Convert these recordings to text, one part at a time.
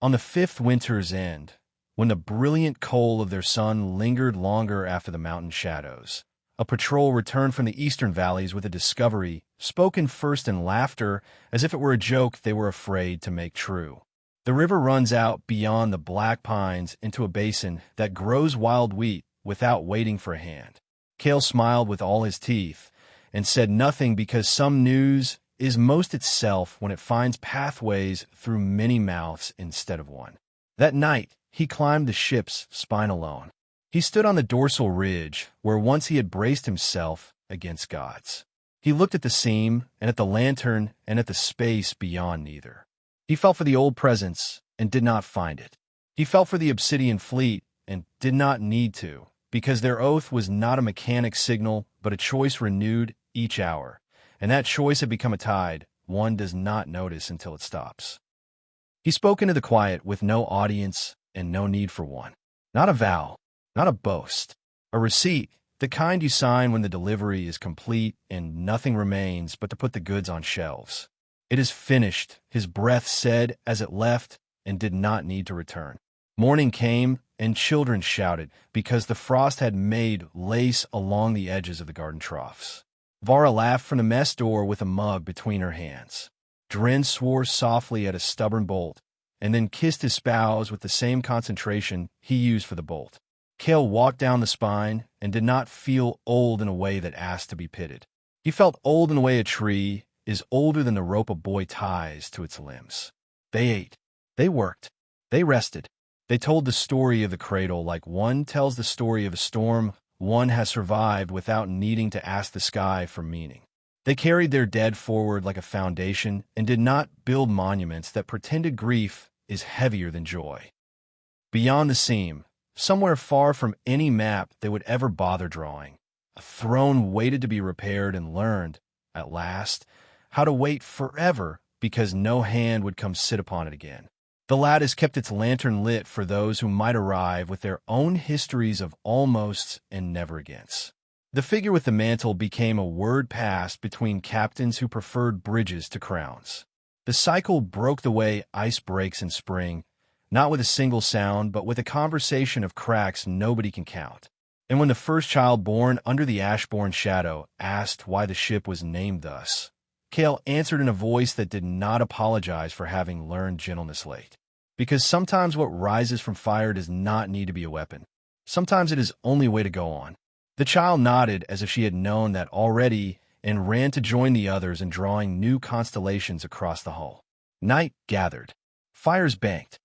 On the fifth winter's end, when the brilliant coal of their sun lingered longer after the mountain shadows, a patrol returned from the eastern valleys with a discovery, spoken first in laughter, as if it were a joke they were afraid to make true. The river runs out beyond the black pines into a basin that grows wild wheat without waiting for a hand. Kael smiled with all his teeth and said nothing, because some news is most itself when it finds pathways through many mouths instead of one. That night, he climbed the ship's spine alone. He stood on the dorsal ridge where once he had braced himself against gods. He looked at the seam and at the lantern and at the space beyond neither. He felt for the old presence and did not find it. He felt for the obsidian fleet and did not need to, because their oath was not a mechanic signal but a choice renewed each hour, and that choice had become a tide one does not notice until it stops. He spoke into the quiet with no audience and no need for one. Not a vow, not a boast, a receipt, the kind you sign when the delivery is complete and nothing remains but to put the goods on shelves. It is finished, his breath said as it left and did not need to return. Morning came, and children shouted, because the frost had made lace along the edges of the garden troughs. Vara laughed from the mess door with a mug between her hands. Dren swore softly at a stubborn bolt, and then kissed his spouse with the same concentration he used for the bolt. Kael walked down the spine and did not feel old in a way that asked to be pitied. He felt old in the way a tree is older than the rope a boy ties to its limbs. They ate. They worked. They rested. They told the story of the cradle like one tells the story of a storm one has survived without needing to ask the sky for meaning. They carried their dead forward like a foundation and did not build monuments that pretended grief is heavier than joy. Beyond the seam, somewhere far from any map they would ever bother drawing, a throne waited to be repaired and learned, at last, how to wait forever because no hand would come sit upon it again. The lattice kept its lantern lit for those who might arrive with their own histories of almosts and never-agains. The figure with the mantle became a word passed between captains who preferred bridges to crowns. The cycle broke the way ice breaks in spring, not with a single sound, but with a conversation of cracks nobody can count. And when the first child born under the Ashbourne shadow asked why the ship was named thus, Kael answered in a voice that did not apologize for having learned gentleness late. Because sometimes what rises from fire does not need to be a weapon. Sometimes it is only a way to go on. The child nodded as if she had known that already and ran to join the others in drawing new constellations across the hull. Night gathered. Fires banked.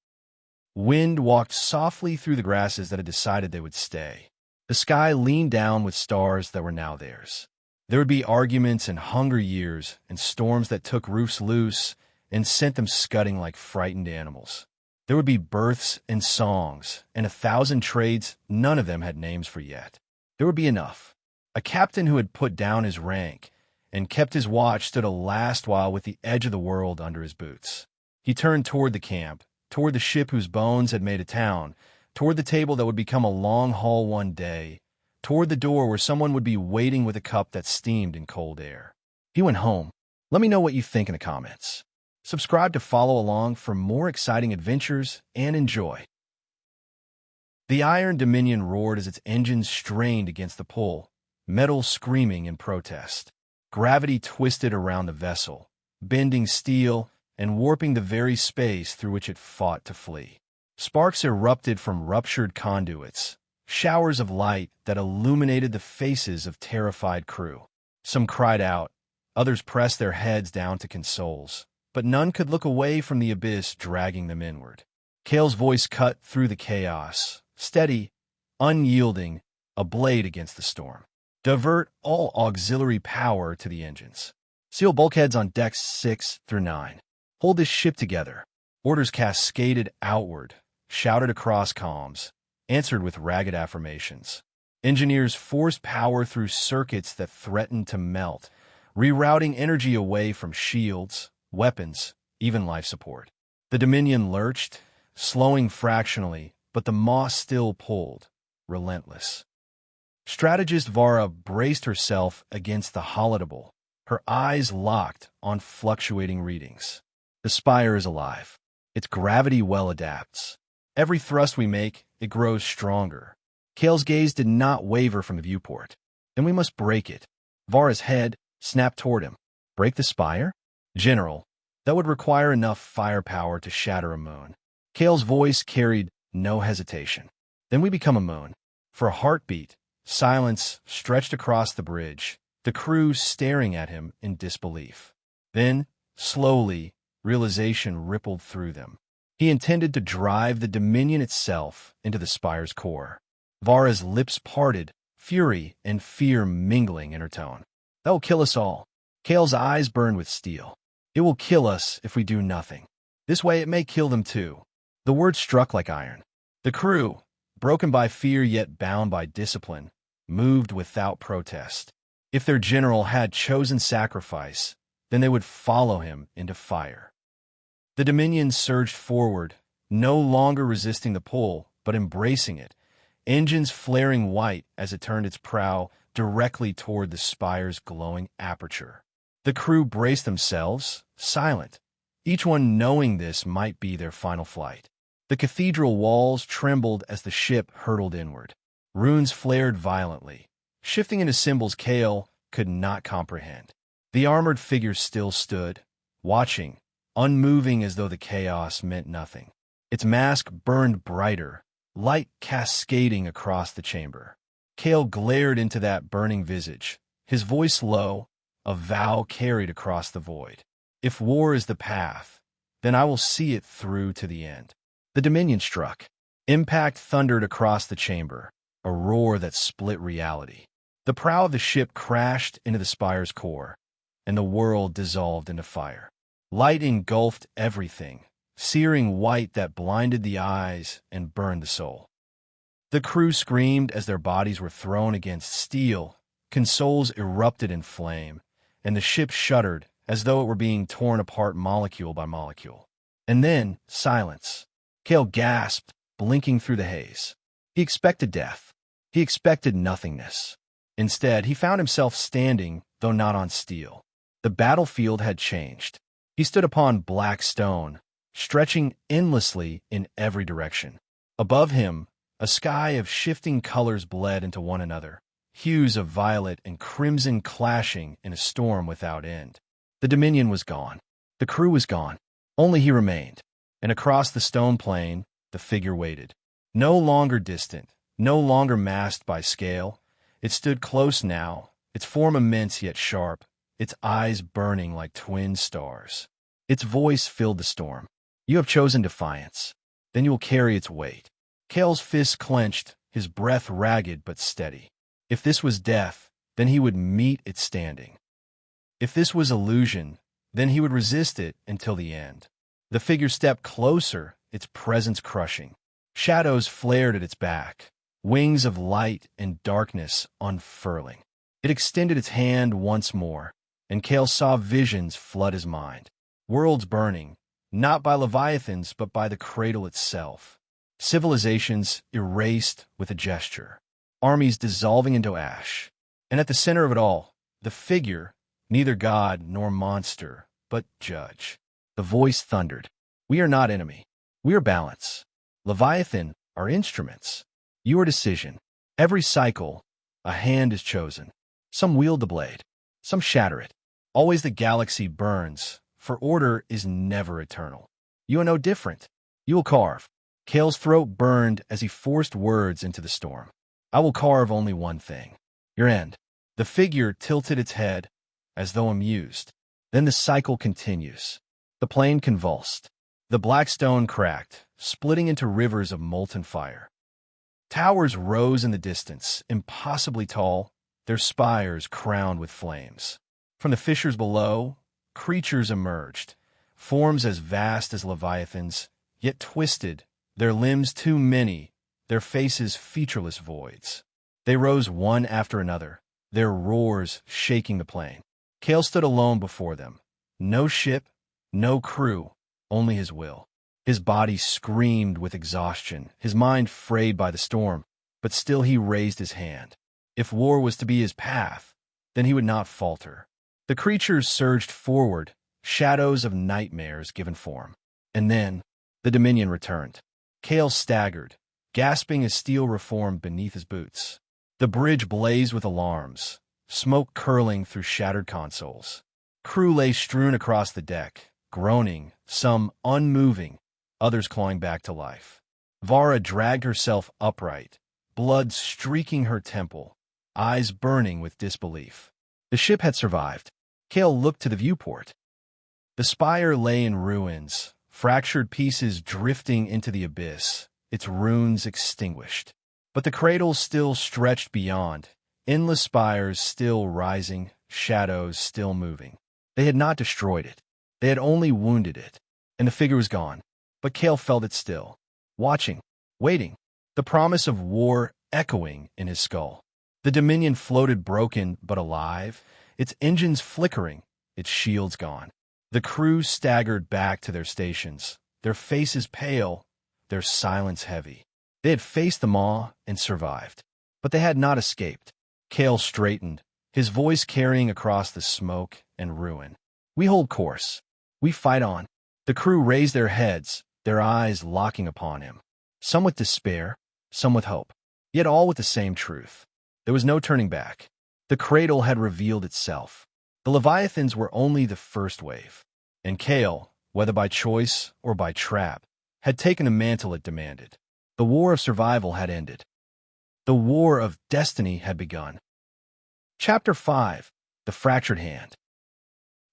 Wind walked softly through the grasses that had decided they would stay. The sky leaned down with stars that were now theirs. There would be arguments and hunger years and storms that took roofs loose and sent them scudding like frightened animals. There would be births and songs and 1,000 trades none of them had names for yet. There would be enough. A captain who had put down his rank and kept his watch stood a last while with the edge of the world under his boots. He turned toward the camp, toward the ship whose bones had made a town, toward the table that would become a long haul one day, toward the door where someone would be waiting with a cup that steamed in cold air. He went home. Let me know what you think in the comments. Subscribe to follow along for more exciting adventures and enjoy. The Iron Dominion roared as its engines strained against the pull, metal screaming in protest. Gravity twisted around the vessel, bending steel and warping the very space through which it fought to flee. Sparks erupted from ruptured conduits, showers of light that illuminated the faces of terrified crew. Some cried out, others pressed their heads down to consoles, but none could look away from the abyss dragging them inward. Kael's voice cut through the chaos, steady, unyielding, a blade against the storm. Divert all auxiliary power to the engines. Seal bulkheads on decks 6 through 9. Hold this ship together. Orders cascaded outward, shouted across comms, answered with ragged affirmations. Engineers forced power through circuits that threatened to melt, rerouting energy away from shields, weapons, even life support. The Dominion lurched, slowing fractionally, but the moss still pulled, relentless. Strategist Vara braced herself against the holodeble, her eyes locked on fluctuating readings. The spire is alive. Its gravity well adapts. Every thrust we make, it grows stronger. Kael's gaze did not waver from the viewport. Then we must break it. Vara's head snapped toward him. Break the spire? General, that would require enough firepower to shatter a moon. Kael's voice carried no hesitation. Then we become a moon. For a heartbeat, silence stretched across the bridge, the crew staring at him in disbelief. Then, slowly, realization rippled through them. He intended to drive the Dominion itself into the spire's core. Vara's lips parted, fury and fear mingling in her tone. That will kill us all. Kael's eyes burned with steel. It will kill us if we do nothing. This way it may kill them too. The words struck like iron. The crew, broken by fear yet bound by discipline, moved without protest. If their general had chosen sacrifice, then they would follow him into fire. The Dominion surged forward, no longer resisting the pull, but embracing it, engines flaring white as it turned its prow directly toward the spire's glowing aperture. The crew braced themselves, silent, each one knowing this might be their final flight. The cathedral walls trembled as the ship hurtled inward. Runes flared violently, shifting into symbols Kael could not comprehend. The armored figure still stood, watching, unmoving as though the chaos meant nothing. Its mask burned brighter, light cascading across the chamber. Kael glared into that burning visage, his voice low, a vow carried across the void. If war is the path, then I will see it through to the end. The Dominion struck. Impact thundered across the chamber, a roar that split reality. The prow of the ship crashed into the spire's core, and the world dissolved into fire. Light engulfed everything, searing white that blinded the eyes and burned the soul. The crew screamed as their bodies were thrown against steel, consoles erupted in flame, and the ship shuddered as though it were being torn apart molecule by molecule. And then, silence. Kael gasped, blinking through the haze. He expected death. He expected nothingness. Instead, he found himself standing, though not on steel. The battlefield had changed. He stood upon black stone, stretching endlessly in every direction. Above him, a sky of shifting colors bled into one another, hues of violet and crimson clashing in a storm without end. The Dominion was gone. The crew was gone. Only he remained. And across the stone plain, the figure waited. No longer distant, no longer masked by scale. It stood close now, its form immense yet sharp, its eyes burning like twin stars. Its voice filled the storm. You have chosen defiance. Then you will carry its weight. Kael's fists clenched, his breath ragged but steady. If this was death, then he would meet it standing. If this was illusion, then he would resist it until the end. The figure stepped closer, its presence crushing. Shadows flared at its back, wings of light and darkness unfurling. It extended its hand once more, and Kael saw visions flood his mind. Worlds burning, not by leviathans but by the cradle itself. Civilizations erased with a gesture. Armies dissolving into ash. And at the center of it all, the figure, neither god nor monster, but judge. The voice thundered. We are not enemy. We are balance. Leviathan are instruments. Your decision. Every cycle, a hand is chosen. Some wield the blade. Some shatter it. Always the galaxy burns, for order is never eternal. You are no different. You will carve. Kael's throat burned as he forced words into the storm. I will carve only one thing. Your end. The figure tilted its head, as though amused. Then the cycle continues. The plain convulsed. The black stone cracked, splitting into rivers of molten fire. Towers rose in the distance, impossibly tall, their spires crowned with flames. From the fissures below, creatures emerged, forms as vast as leviathans, yet twisted, their limbs too many, their faces featureless voids. They rose one after another, their roars shaking the plain. Kael stood alone before them. No ship, no crew, only his will. His body screamed with exhaustion, his mind frayed by the storm, but still he raised his hand. If war was to be his path, then he would not falter. The creatures surged forward, shadows of nightmares given form. And then, The Dominion returned. Kael staggered, gasping as steel reformed beneath his boots. The bridge blazed with alarms, smoke curling through shattered consoles. Crew lay strewn across the deck, groaning, some unmoving, others clawing back to life. Vara dragged herself upright, blood streaking her temple, eyes burning with disbelief. The ship had survived. Kael looked to the viewport. The spire lay in ruins, fractured pieces drifting into the abyss, its runes extinguished. But the cradle still stretched beyond, endless spires still rising, shadows still moving. They had not destroyed it. They had only wounded it. And the figure was gone. But Kael felt it still. Watching, waiting, the promise of war echoing in his skull. The Dominion floated broken but alive, its engines flickering, its shields gone. The crew staggered back to their stations, their faces pale, their silence heavy. They had faced the maw and survived. But they had not escaped. Kael straightened, his voice carrying across the smoke and ruin. We hold course. We fight on. The crew raised their heads, their eyes locking upon him. Some with despair, some with hope, yet all with the same truth. There was no turning back. The cradle had revealed itself. The Leviathans were only the first wave. And Kael, whether by choice or by trap, had taken the mantle it demanded. The war of survival had ended. The war of destiny had begun. Chapter 5. The Fractured Hand.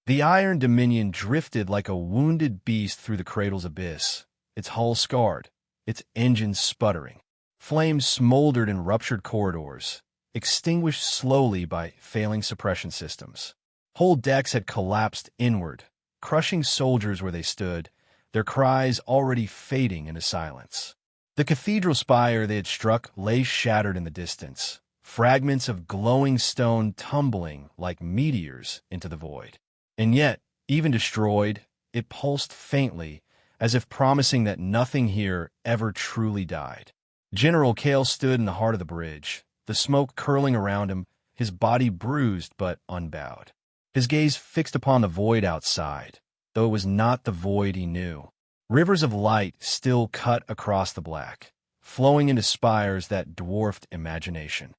The Iron Dominion drifted like a wounded beast through the cradle's abyss, its hull scarred, its engines sputtering. Flames smoldered in ruptured corridors, extinguished slowly by failing suppression systems. Whole decks had collapsed inward, crushing soldiers where they stood, their cries already fading into silence. The cathedral spire they had struck lay shattered in the distance, fragments of glowing stone tumbling like meteors into the void. And yet, even destroyed, it pulsed faintly, as if promising that nothing here ever truly died. General Kael stood in the heart of the bridge, the smoke curling around him, his body bruised but unbowed. His gaze fixed upon the void outside, though it was not the void he knew. Rivers of light still cut across the black, flowing into spires that dwarfed imagination.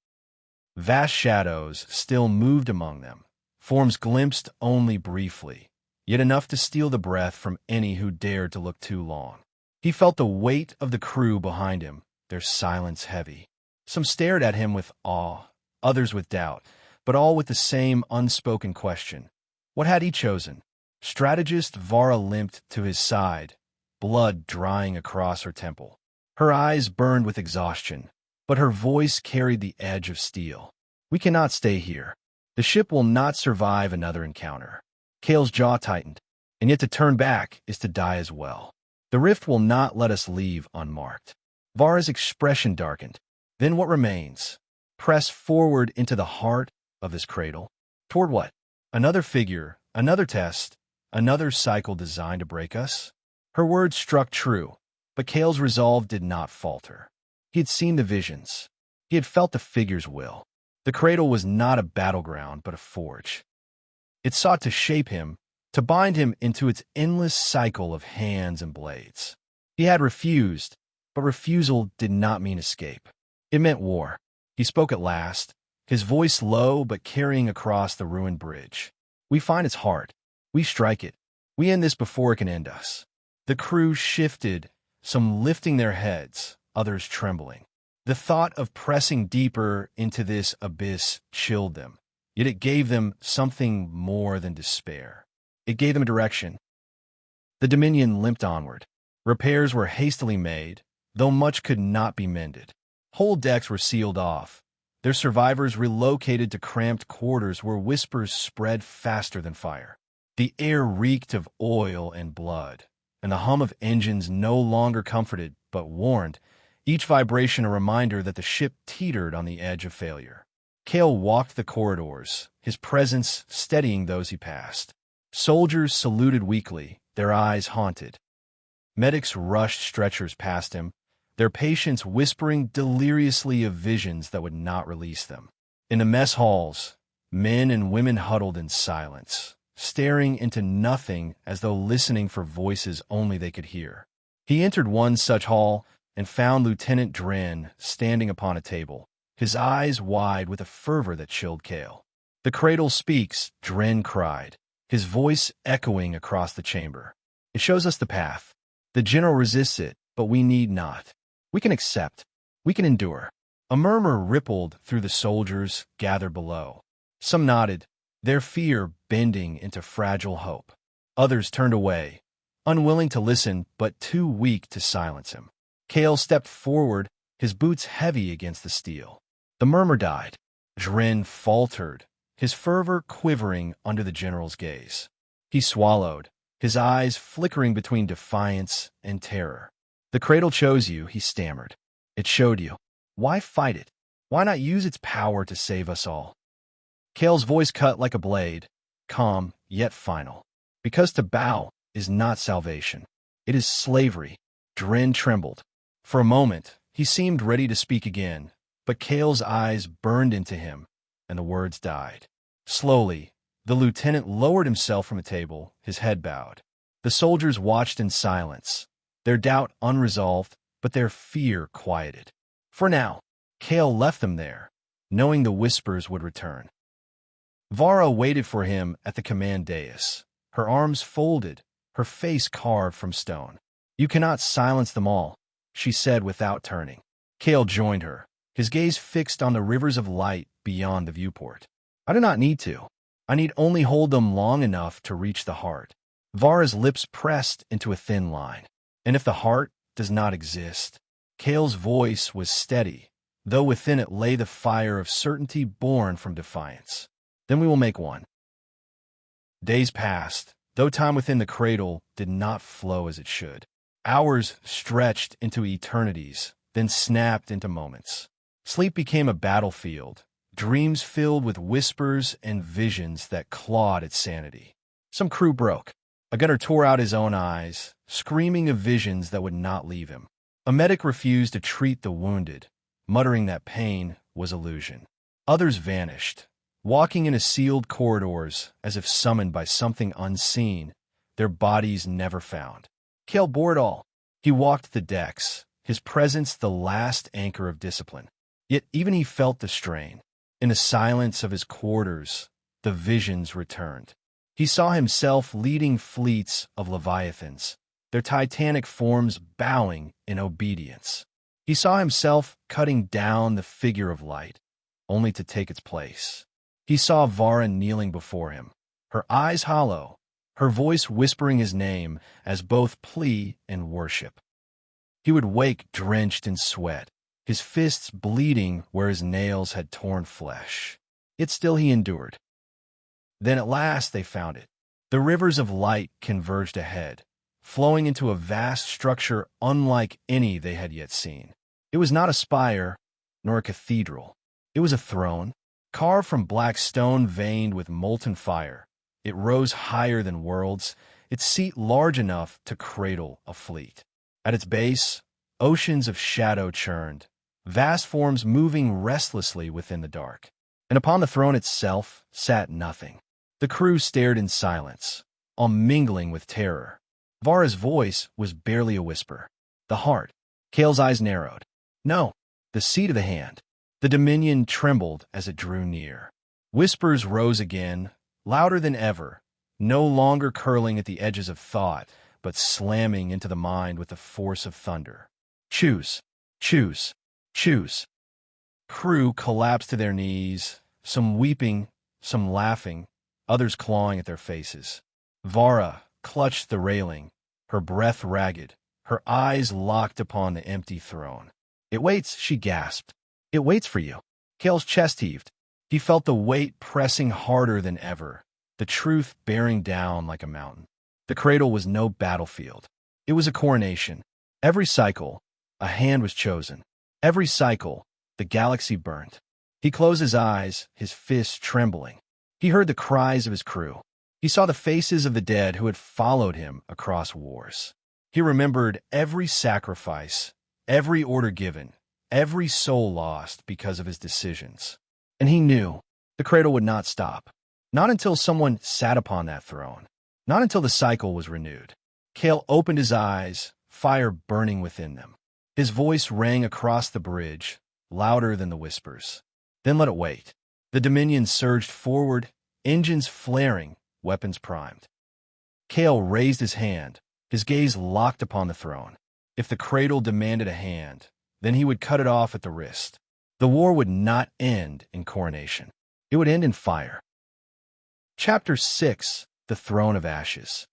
Vast shadows still moved among them, forms glimpsed only briefly, yet enough to steal the breath from any who dared to look too long. He felt the weight of the crew behind him, their silence heavy. Some stared at him with awe, others with doubt, but all with the same unspoken question. What had he chosen? Strategist Vara limped to his side, blood drying across her temple. Her eyes burned with exhaustion, but her voice carried the edge of steel. We cannot stay here. The ship will not survive another encounter. Kael's jaw tightened, and yet to turn back is to die as well. The rift will not let us leave unmarked. Vara's expression darkened. Then what remains? Press forward into the heart of this cradle. Toward what? Another figure, another test, another cycle designed to break us? Her words struck true, but Kael's resolve did not falter. He had seen the visions. He had felt the figure's will. The cradle was not a battleground, but a forge. It sought to shape him, to bind him into its endless cycle of hands and blades. He had refused, but refusal did not mean escape. It meant war. He spoke at last, his voice low but carrying across the ruined bridge. We find its heart. We strike it. We end this before it can end us. The crew shifted, some lifting their heads, others trembling. The thought of pressing deeper into this abyss chilled them, yet it gave them something more than despair. It gave them a direction. The Dominion limped onward. Repairs were hastily made, though much could not be mended. Whole decks were sealed off, their survivors relocated to cramped quarters where whispers spread faster than fire. The air reeked of oil and blood, and the hum of engines no longer comforted but warned, each vibration a reminder that the ship teetered on the edge of failure. Kael walked the corridors, his presence steadying those he passed. Soldiers saluted weakly, their eyes haunted. Medics rushed stretchers past him, their patients whispering deliriously of visions that would not release them. In the mess halls, men and women huddled in silence, staring into nothing as though listening for voices only they could hear. He entered one such hall and found Lieutenant Dren standing upon a table, his eyes wide with a fervor that chilled Kael. "The cradle speaks," Dren cried, his voice echoing across the chamber. "It shows us the path. The general resists it, but we need not. We can accept. We can endure." A murmur rippled through the soldiers gathered below. Some nodded, their fear bending into fragile hope. Others turned away, unwilling to listen but too weak to silence him. Kael stepped forward, his boots heavy against the steel. The murmur died. Dren faltered, his fervor quivering under the general's gaze. He swallowed, his eyes flickering between defiance and terror. "The cradle chose you," he stammered. "It showed you. Why fight it? Why not use its power to save us all?" Kael's voice cut like a blade, calm yet final. "Because to bow is not salvation. It is slavery." Dren trembled. For a moment, he seemed ready to speak again, but Kael's eyes burned into him, and the words died. Slowly, the lieutenant lowered himself from the table, his head bowed. The soldiers watched in silence, their doubt unresolved, but their fear quieted. For now, Kael left them there, knowing the whispers would return. Vara waited for him at the command dais, her arms folded, her face carved from stone. "You cannot silence them all," she said without turning. Kael joined her, his gaze fixed on the rivers of light beyond the viewport. "I do not need to. I need only hold them long enough to reach the heart." Vara's lips pressed into a thin line. "And if the heart does not exist?" Kael's voice was steady, though within it lay the fire of certainty born from defiance. "Then we will make one." Days passed, though time within the cradle did not flow as it should. Hours stretched into eternities, then snapped into moments. Sleep became a battlefield, dreams filled with whispers and visions that clawed at sanity. Some crew broke. A gunner tore out his own eyes, screaming of visions that would not leave him. A medic refused to treat the wounded, muttering that pain was illusion. Others vanished, walking into sealed corridors as if summoned by something unseen, their bodies never found. Kael bore it all. He walked the decks, his presence the last anchor of discipline. Yet even he felt the strain. In the silence of his quarters, the visions returned. He saw himself leading fleets of leviathans, their titanic forms bowing in obedience. He saw himself cutting down the figure of light, only to take its place. He saw Vara kneeling before him, her eyes hollow, her voice whispering his name as both plea and worship. He would wake drenched in sweat, his fists bleeding where his nails had torn flesh. Yet still he endured. Then at last they found it. The rivers of light converged ahead, flowing into a vast structure unlike any they had yet seen. It was not a spire, nor a cathedral. It was a throne, carved from black stone veined with molten fire. It rose higher than worlds, its seat large enough to cradle a fleet. At its base, oceans of shadow churned, vast forms moving restlessly within the dark. And upon the throne itself sat nothing. The crew stared in silence, all mingling with terror. Vara's voice was barely a whisper. "The heart." Kael's eyes narrowed. "No, the seat of the hand." The dominion trembled as it drew near. Whispers rose again, louder than ever, no longer curling at the edges of thought, but slamming into the mind with the force of thunder. "Choose, choose, choose." Crew collapsed to their knees, some weeping, some laughing, others clawing at their faces. Vara clutched the railing, her breath ragged, her eyes locked upon the empty throne. "It waits," she gasped. "It waits for you." Kael's chest heaved. He felt the weight pressing harder than ever, the truth bearing down like a mountain. The cradle was no battlefield. It was a coronation. Every cycle, a hand was chosen. Every cycle, the galaxy burnt. He closed his eyes, his fists trembling. He heard the cries of his crew. He saw the faces of the dead who had followed him across wars. He remembered every sacrifice, every order given, every soul lost because of his decisions. And he knew the cradle would not stop. Not until someone sat upon that throne. Not until the cycle was renewed. Kael opened his eyes, fire burning within them. His voice rang across the bridge, louder than the whispers. Then let it wait. The Dominion surged forward, engines flaring, weapons primed. Kael raised his hand, his gaze locked upon the throne. If the cradle demanded a hand, then he would cut it off at the wrist. The war would not end in coronation. It would end in fire. Chapter 6: The Throne of Ashes.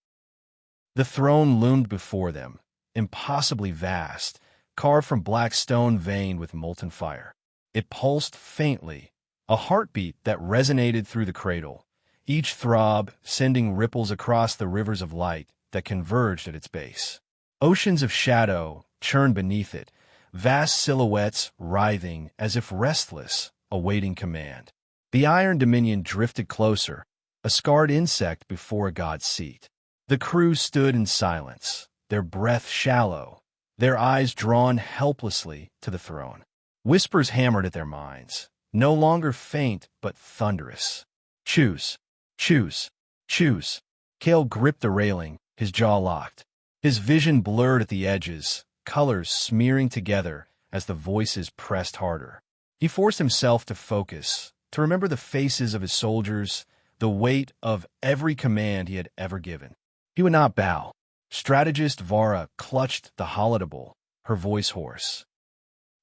The throne loomed before them, impossibly vast, carved from black stone veined with molten fire. It pulsed faintly, a heartbeat that resonated through the cradle, each throb sending ripples across the rivers of light that converged at its base. Oceans of shadow churned beneath it, vast silhouettes writhing as if restless, awaiting command. The Iron Dominion drifted closer, a scarred insect before a god's seat. The crew stood in silence, their breath shallow, their eyes drawn helplessly to the throne. Whispers hammered at their minds, no longer faint but thunderous. Choose, choose, choose. Kael gripped the railing, his jaw locked. His vision blurred at the edges, colors smearing together as the voices pressed harder. He forced himself to focus, to remember the faces of his soldiers, the weight of every command he had ever given. He would not bow. Strategist Vara clutched the holodable, her voice hoarse.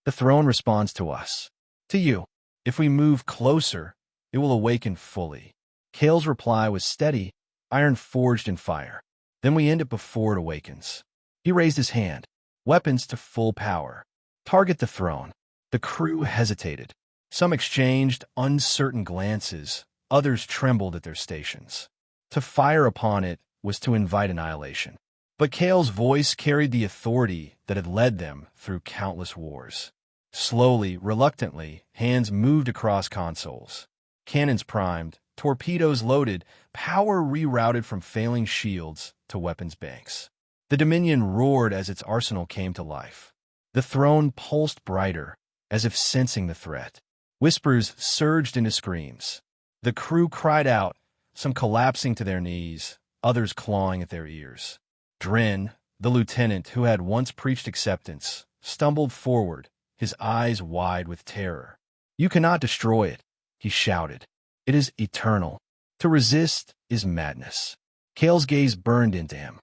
The throne responds to us. To you. If we move closer, it will awaken fully. Kael's reply was steady, iron forged in fire. Then we end it before it awakens. He raised his hand, weapons to full power. Target the throne. The crew hesitated. Some exchanged uncertain glances, others trembled at their stations. To fire upon it was to invite annihilation. But Kael's voice carried the authority that had led them through countless wars. Slowly, reluctantly, hands moved across consoles. Cannons primed, torpedoes loaded, power rerouted from failing shields to weapons banks. The Dominion roared as its arsenal came to life. The throne pulsed brighter, as if sensing the threat. Whispers surged into screams. The crew cried out, some collapsing to their knees, others clawing at their ears. Dren, the lieutenant who had once preached acceptance, stumbled forward, his eyes wide with terror. You cannot destroy it, he shouted. It is eternal. To resist is madness. Kael's gaze burned into him.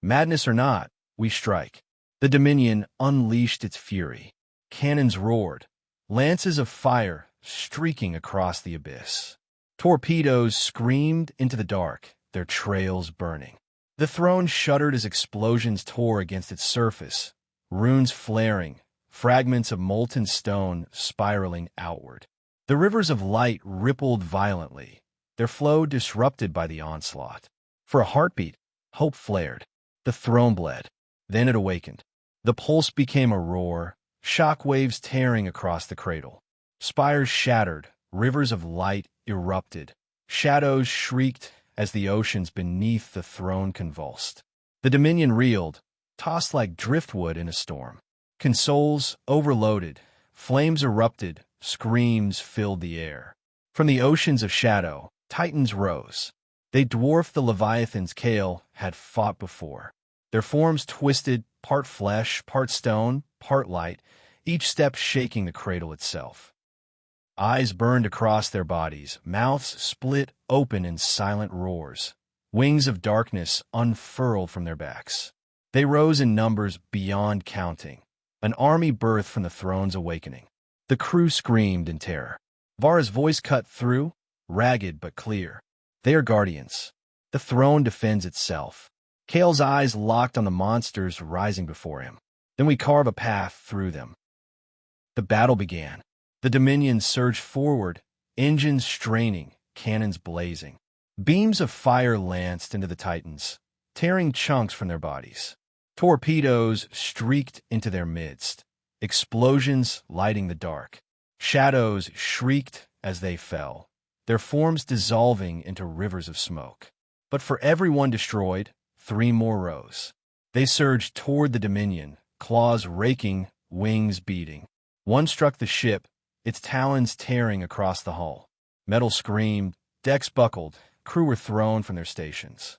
Madness or not, we strike. The Dominion unleashed its fury. Cannons roared, lances of fire streaking across the abyss. Torpedoes screamed into the dark, their trails burning. The throne shuddered as explosions tore against its surface, runes flaring, fragments of molten stone spiraling outward. The rivers of light rippled violently, their flow disrupted by the onslaught. For a heartbeat, hope flared. The throne bled. Then it awakened. The pulse became a roar, shock waves tearing across the cradle. Spires shattered, rivers of light erupted. Shadows shrieked as the oceans beneath the throne convulsed. The Dominion reeled, tossed like driftwood in a storm. Consoles overloaded, flames erupted, screams filled the air. From the oceans of shadow, titans rose. They dwarfed the leviathans Kael had fought before. Their forms twisted, part flesh, part stone, part light, each step shaking the cradle itself. Eyes burned across their bodies, mouths split open in silent roars. Wings of darkness unfurled from their backs. They rose in numbers beyond counting, an army birthed from the throne's awakening. The crew screamed in terror. Vara's voice cut through, ragged but clear. They are guardians. The throne defends itself. Kael's eyes locked on the monsters rising before him. Then we carve a path through them. The battle began. The Dominion surged forward, engines straining, cannons blazing. Beams of fire lanced into the Titans, tearing chunks from their bodies. Torpedoes streaked into their midst, explosions lighting the dark. Shadows shrieked as they fell, their forms dissolving into rivers of smoke. But for every one destroyed, 3 more rose. They surged toward the Dominion, claws raking, wings beating. One struck the ship, its talons tearing across the hull. Metal screamed, decks buckled, crew were thrown from their stations.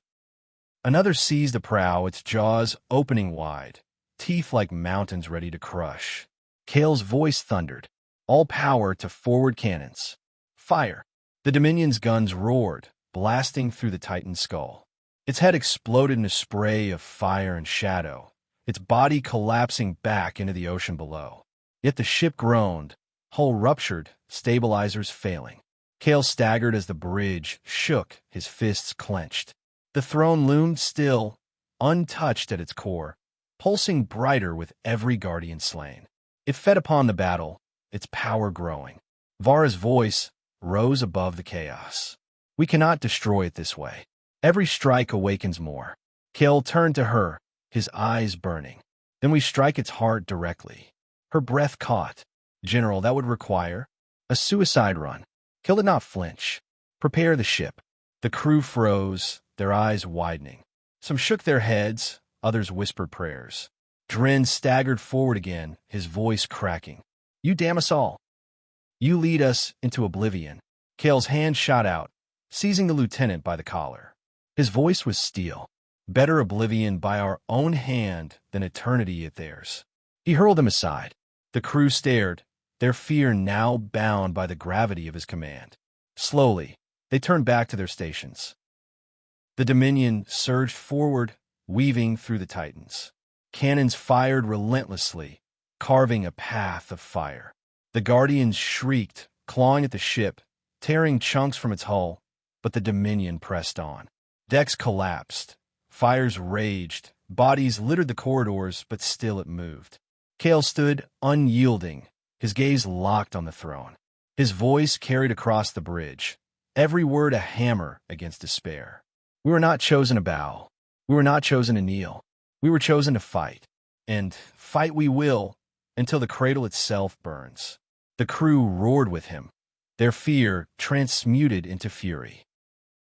Another seized the prow, its jaws opening wide, teeth like mountains ready to crush. Kael's voice thundered. All power to forward cannons. Fire! The Dominion's guns roared, blasting through the Titan's skull. Its head exploded in a spray of fire and shadow, its body collapsing back into the ocean below. Yet the ship groaned, hull ruptured, stabilizers failing. Kael staggered as the bridge shook, his fists clenched. The throne loomed still, untouched at its core, pulsing brighter with every guardian slain. It fed upon the battle, its power growing. Vara's voice rose above the chaos. We cannot destroy it this way. Every strike awakens more. Kael turned to her, his eyes burning. Then we strike its heart directly. Her breath caught. General, that would require a suicide run. Kael did not flinch. Prepare the ship. The crew froze, their eyes widening. Some shook their heads, others whispered prayers. Dren staggered forward again, his voice cracking. You damn us all. You lead us into oblivion. Kael's hand shot out, seizing the lieutenant by the collar. His voice was steel. Better oblivion by our own hand than eternity at theirs. He hurled them aside. The crew stared, their fear now bound by the gravity of his command. Slowly, they turned back to their stations. The Dominion surged forward, weaving through the Titans. Cannons fired relentlessly, carving a path of fire. The Guardians shrieked, clawing at the ship, tearing chunks from its hull, but the Dominion pressed on. Decks collapsed. Fires raged. Bodies littered the corridors, but still it moved. Kael stood unyielding, his gaze locked on the throne. His voice carried across the bridge, every word a hammer against despair. We were not chosen to bow. We were not chosen to kneel. We were chosen to fight. And fight we will, until the cradle itself burns. The crew roared with him, their fear transmuted into fury.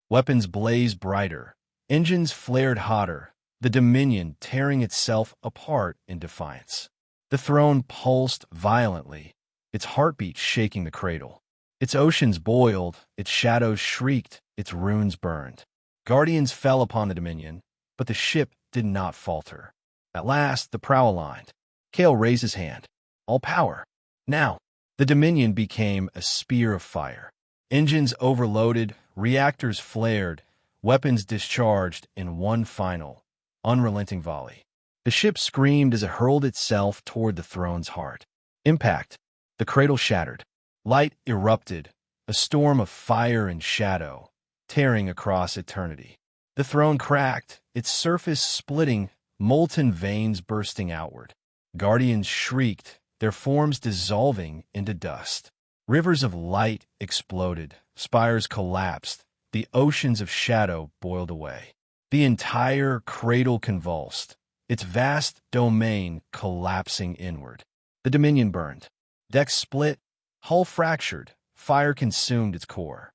Weapons blazed brighter, engines flared hotter, the Dominion tearing itself apart in defiance. The throne pulsed violently, its heartbeat shaking the cradle. Its oceans boiled, its shadows shrieked, its runes burned. Guardians fell upon the Dominion, but the ship did not falter. At last, the prow aligned. Kael raised his hand. All power. Now, the Dominion became a spear of fire. Engines overloaded, reactors flared, weapons discharged in one final, unrelenting volley. The ship screamed as it hurled itself toward the throne's heart. Impact. The cradle shattered. Light erupted, a storm of fire and shadow, tearing across eternity. The throne cracked, its surface splitting, molten veins bursting outward. Guardians shrieked, their forms dissolving into dust. Rivers of light exploded, spires collapsed, the oceans of shadow boiled away. The entire cradle convulsed, its vast domain collapsing inward. The Dominion burned. Decks split, hull fractured, fire consumed its core.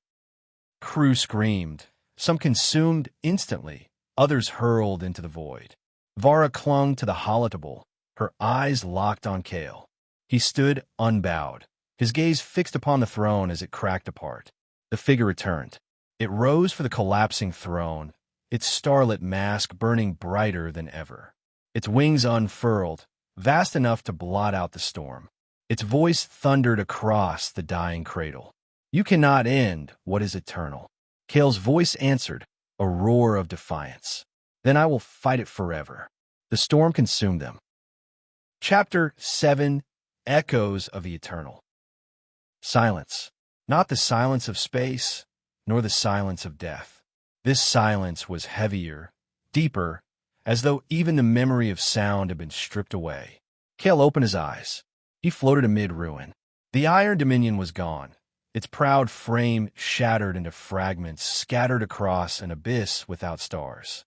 Crew screamed, some consumed instantly, others hurled into the void. Vara clung to the holatable, her eyes locked on Kael. He stood unbowed, his gaze fixed upon the throne as it cracked apart. The figure returned. It rose for the collapsing throne, its starlit mask burning brighter than ever. Its wings unfurled, vast enough to blot out the storm. Its voice thundered across the dying cradle. You cannot end what is eternal. Kael's voice answered, a roar of defiance. Then I will fight it forever. The storm consumed them. Chapter 7: Echoes of the Eternal. Silence. Not the silence of space, nor the silence of death. This silence was heavier, deeper, as though even the memory of sound had been stripped away. Kael opened his eyes. He floated amid ruin. The Iron Dominion was gone, its proud frame shattered into fragments scattered across an abyss without stars.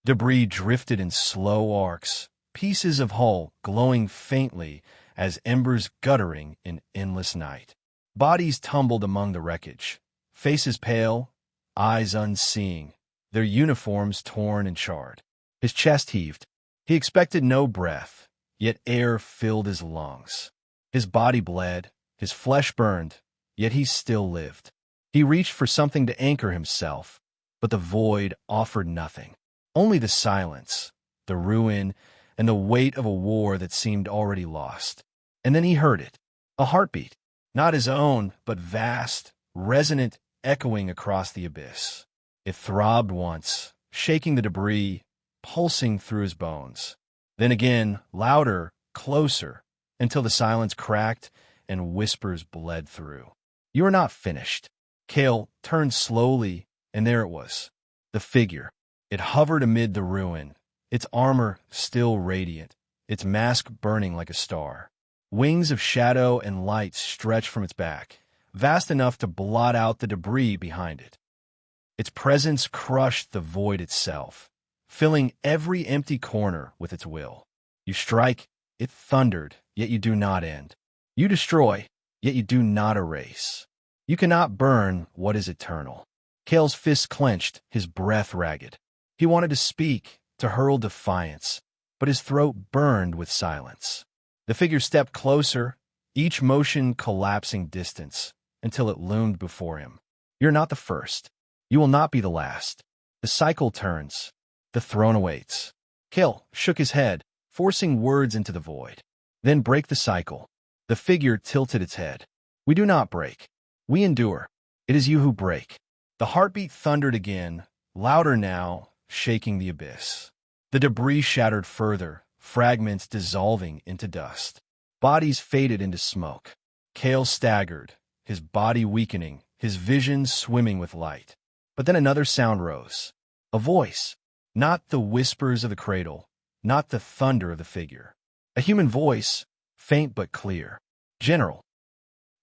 Debris drifted in slow arcs, pieces of hull glowing faintly as embers guttering in endless night. Bodies tumbled among the wreckage, faces pale, eyes unseeing, their uniforms torn and charred. His chest heaved. He expected no breath, yet air filled his lungs. His body bled, his flesh burned, yet he still lived. He reached for something to anchor himself, but the void offered nothing. Only the silence, the ruin, and the weight of a war that seemed already lost. And then he heard it. A heartbeat. Not his own, but vast, resonant, echoing across the abyss. It throbbed once, shaking the debris, pulsing through his bones. Then again, louder, closer, until the silence cracked and whispers bled through. "You are not finished." Kael turned slowly, and there it was. The figure. It hovered amid the ruin, its armor still radiant, its mask burning like a star. Wings of shadow and light stretched from its back, vast enough to blot out the debris behind it. Its presence crushed the void itself, filling every empty corner with its will. You strike, it thundered, yet you do not end. You destroy, yet you do not erase. You cannot burn what is eternal. Kael's fists clenched, his breath ragged. He wanted to speak, to hurl defiance, but his throat burned with silence. The figure stepped closer, each motion collapsing distance, until it loomed before him. "You're not the first. You will not be the last. The cycle turns. The throne awaits." Kael shook his head, forcing words into the void. "Then break the cycle." The figure tilted its head. "We do not break. We endure. It is you who break." The heartbeat thundered again, louder now, shaking the abyss. The debris shattered further, fragments dissolving into dust. Bodies faded into smoke. Kael staggered, his body weakening, his vision swimming with light. But then another sound rose. A voice. Not the whispers of the cradle, not the thunder of the figure. A human voice, faint but clear. "General."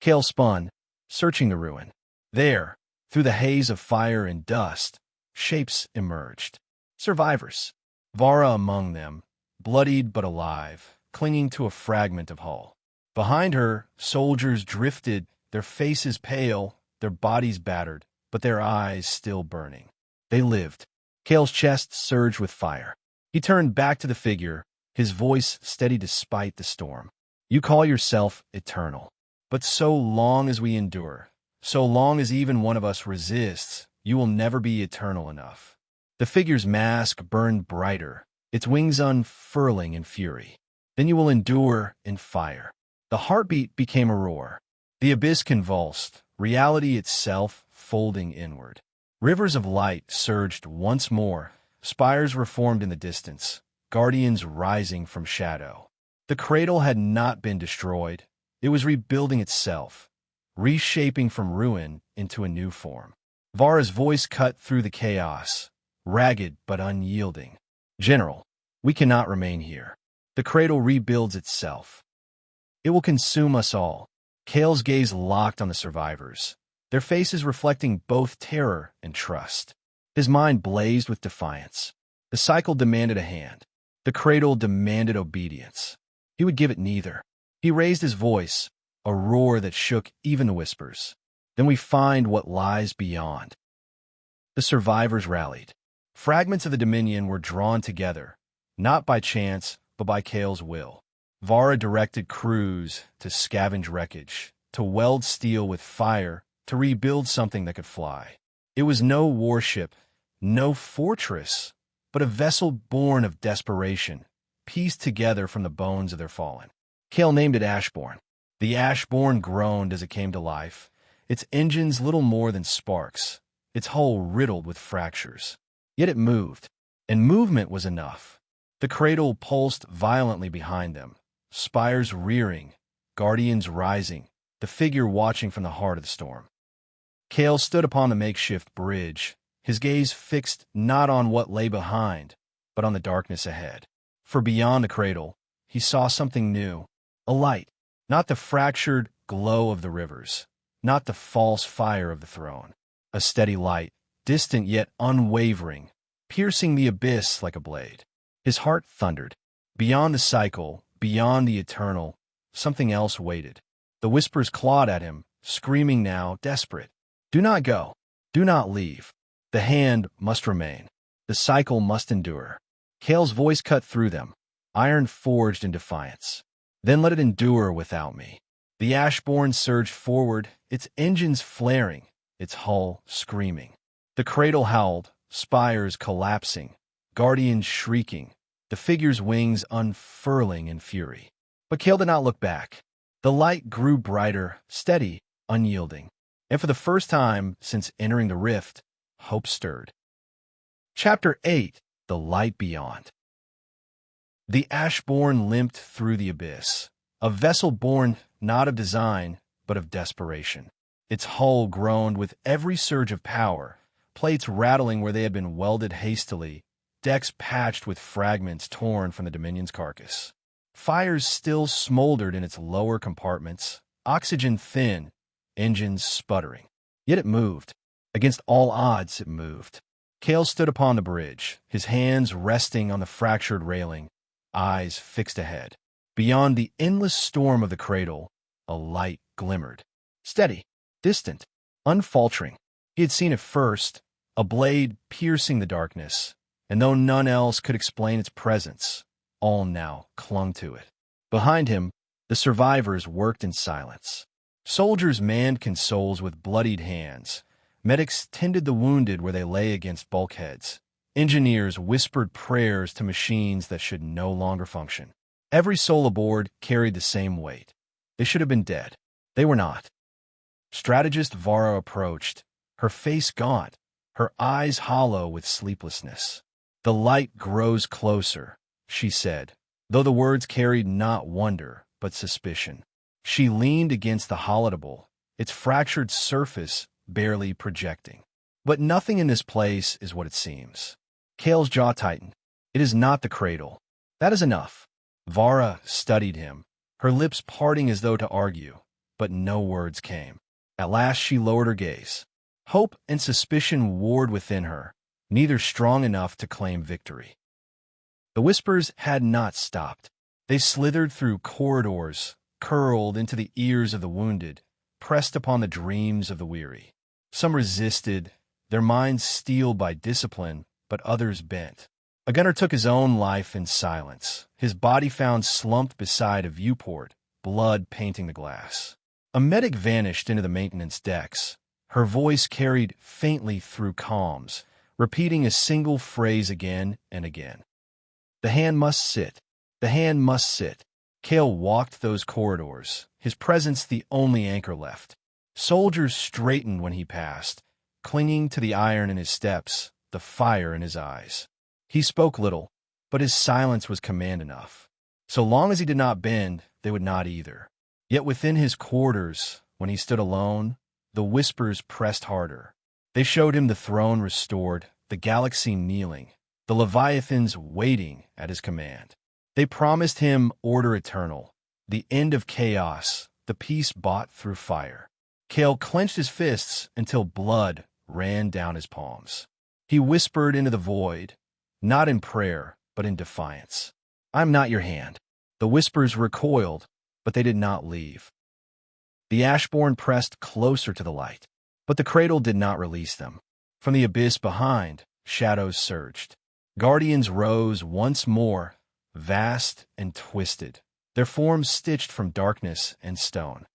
Kael spun, searching the ruin. There, through the haze of fire and dust, shapes emerged. Survivors. Vara among them, bloodied but alive, clinging to a fragment of hull. Behind her, soldiers drifted, their faces pale, their bodies battered, but their eyes still burning. They lived. Kael's chest surged with fire. He turned back to the figure, his voice steady despite the storm. "You call yourself eternal. But so long as we endure, so long as even one of us resists, you will never be eternal enough." The figure's mask burned brighter, its wings unfurling in fury. "Then you will endure in fire." The heartbeat became a roar. The abyss convulsed, reality itself folding inward. Rivers of light surged once more, spires reformed in the distance, guardians rising from shadow. The cradle had not been destroyed. It was rebuilding itself, reshaping from ruin into a new form. Vara's voice cut through the chaos, ragged but unyielding. "General, we cannot remain here. The cradle rebuilds itself. It will consume us all." Kael's gaze locked on the survivors, their faces reflecting both terror and trust. His mind blazed with defiance. The cycle demanded a hand. The cradle demanded obedience. He would give it neither. He raised his voice, a roar that shook even the whispers. "Then we find what lies beyond." The survivors rallied. Fragments of the Dominion were drawn together, not by chance, but by Kael's will. Vara directed crews to scavenge wreckage, to weld steel with fire, to rebuild something that could fly. It was no warship, no fortress, but a vessel born of desperation, pieced together from the bones of their fallen. Kael named it Ashborn. The Ashborn groaned as it came to life, its engines little more than sparks, its hull riddled with fractures. Yet it moved, and movement was enough. The cradle pulsed violently behind them, spires rearing, guardians rising, the figure watching from the heart of the storm. Kael stood upon the makeshift bridge, his gaze fixed not on what lay behind, but on the darkness ahead. For beyond the cradle, he saw something new, a light, not the fractured glow of the rivers, not the false fire of the throne. A steady light, distant yet unwavering, piercing the abyss like a blade. His heart thundered. Beyond the cycle, beyond the eternal, something else waited. The whispers clawed at him, screaming now, desperate. "Do not go. Do not leave. The hand must remain. The cycle must endure." Kael's voice cut through them, iron forged in defiance. "Then let it endure without me." The Ashborn surged forward, its engines flaring, its hull screaming. The cradle howled, spires collapsing, guardians shrieking, the figure's wings unfurling in fury. But Kael did not look back. The light grew brighter, steady, unyielding. And for the first time since entering the rift, hope stirred. Chapter 8. The Light Beyond. The Ashborn limped through the abyss, a vessel born not of design, but of desperation. Its hull groaned with every surge of power, plates rattling where they had been welded hastily, decks patched with fragments torn from the Dominion's carcass. Fires still smoldered in its lower compartments, oxygen thin, engines sputtering. Yet it moved. Against all odds, it moved. Kael stood upon the bridge, his hands resting on the fractured railing, eyes fixed ahead. Beyond the endless storm of the cradle, a light glimmered. Steady, distant, unfaltering. He had seen it first, a blade piercing the darkness, and though none else could explain its presence, all now clung to it. Behind him, the survivors worked in silence. Soldiers manned consoles with bloodied hands. Medics tended the wounded where they lay against bulkheads. Engineers whispered prayers to machines that should no longer function. Every soul aboard carried the same weight. They should have been dead. They were not. Strategist Vara approached, her face gaunt, her eyes hollow with sleeplessness. "The light grows closer," she said, though the words carried not wonder, but suspicion. She leaned against the holodable, its fractured surface barely projecting. But nothing in this place is what it seems. Kael's jaw tightened. It is not the cradle. That is enough. Vara studied him, her lips parting as though to argue, but no words came. At last she lowered her gaze. Hope and suspicion warred within her, neither strong enough to claim victory. The whispers had not stopped. They slithered through corridors, curled into the ears of the wounded, pressed upon the dreams of the weary. Some resisted, their minds steeled by discipline, but others bent. A gunner took his own life in silence, his body found slumped beside a viewport, blood painting the glass. A medic vanished into the maintenance decks, her voice carried faintly through comms, repeating a single phrase again and again. "The hand must sit. The hand must sit." Kael walked those corridors, his presence the only anchor left. Soldiers straightened when he passed, clinging to the iron in his steps, the fire in his eyes. He spoke little, but his silence was command enough. So long as he did not bend, they would not either. Yet within his quarters, when he stood alone, the whispers pressed harder. They showed him the throne restored, the galaxy kneeling, the Leviathans waiting at his command. They promised him order eternal, the end of chaos, the peace bought through fire. Kael clenched his fists until blood ran down his palms. He whispered into the void, not in prayer, but in defiance. "I'm not your hand." The whispers recoiled, but they did not leave. The Ashborn pressed closer to the light, but the cradle did not release them. From the abyss behind, shadows surged. Guardians rose once more, vast and twisted, their forms stitched from darkness and stone.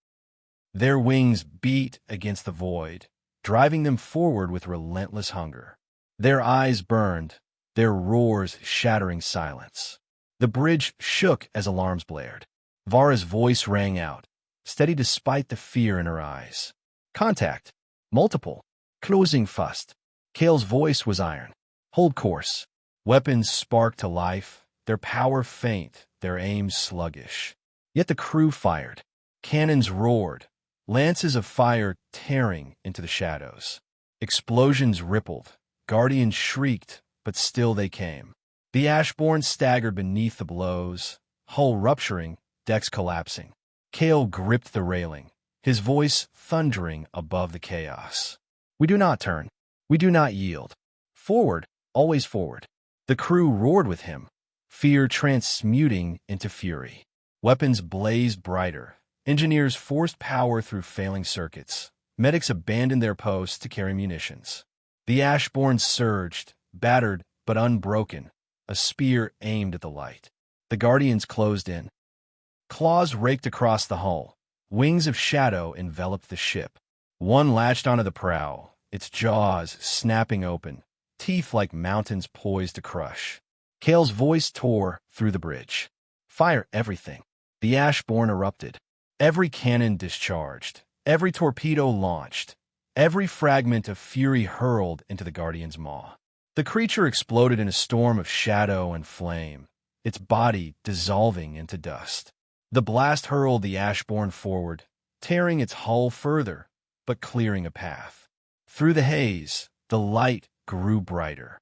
Their wings beat against the void, driving them forward with relentless hunger. Their eyes burned, their roars shattering silence. The bridge shook as alarms blared. Vara's voice rang out, steady despite the fear in her eyes. "Contact. Multiple. Closing fast." Kael's voice was iron. "Hold course." Weapons sparked to life, their power faint, their aim sluggish. Yet the crew fired. Cannons roared, lances of fire tearing into the shadows. Explosions rippled, guardians shrieked, but still they came. The Ashborn staggered beneath the blows, hull rupturing, decks collapsing. Kael gripped the railing, his voice thundering above the chaos. "We do not turn. We do not yield. Forward, always forward." The crew roared with him, fear transmuting into fury. Weapons blazed brighter. Engineers forced power through failing circuits. Medics abandoned their posts to carry munitions. The Ashborn surged, battered but unbroken, a spear aimed at the light. The Guardians closed in. Claws raked across the hull. Wings of shadow enveloped the ship. One latched onto the prow, its jaws snapping open, teeth like mountains poised to crush. Kael's voice tore through the bridge. Fire everything. The Ashborn erupted. Every cannon discharged. Every torpedo launched. Every fragment of fury hurled into the Guardian's maw. The creature exploded in a storm of shadow and flame, its body dissolving into dust. The blast hurled the Ashborn forward, tearing its hull further, but clearing a path. Through the haze, the light grew brighter.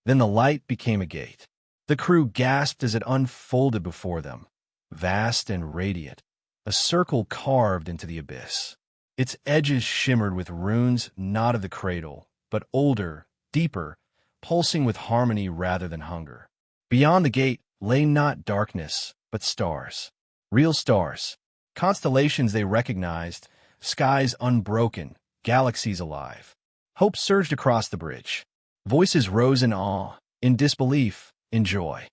Then the light became a gate. The crew gasped as it unfolded before them, vast and radiant, a circle carved into the abyss. Its edges shimmered with runes not of the cradle, but older, deeper, pulsing with harmony rather than hunger. Beyond the gate lay not darkness, but stars. Real stars. Constellations they recognized, skies unbroken, galaxies alive. Hope surged across the bridge. Voices rose in awe, in disbelief, in joy.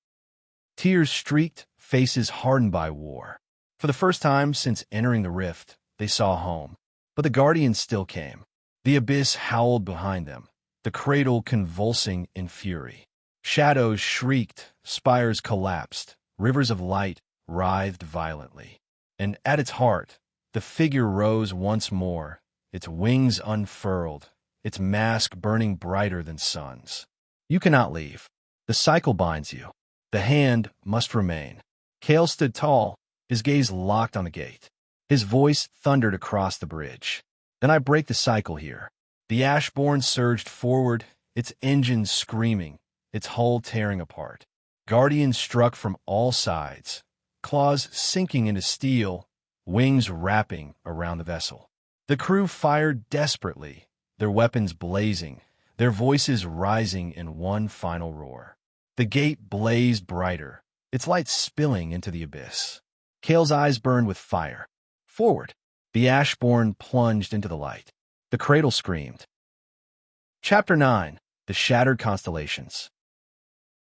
Tears streaked, faces hardened by war. For the first time since entering the rift, they saw home. But the Guardians still came. The abyss howled behind them, the cradle convulsing in fury. Shadows shrieked, spires collapsed, rivers of light writhed violently. And at its heart, the figure rose once more, its wings unfurled, its mask burning brighter than suns. You cannot leave. The cycle binds you. The hand must remain. Kael stood tall, his gaze locked on the gate. His voice thundered across the bridge. Then I break the cycle here. The Ashborn surged forward, its engines screaming, its hull tearing apart. Guardians struck from all sides, claws sinking into steel, wings wrapping around the vessel. The crew fired desperately, their weapons blazing, their voices rising in one final roar. The gate blazed brighter, its light spilling into the abyss. Kael's eyes burned with fire. Forward! The Ashborn plunged into the light. The cradle screamed. Chapter 9. The Shattered Constellations.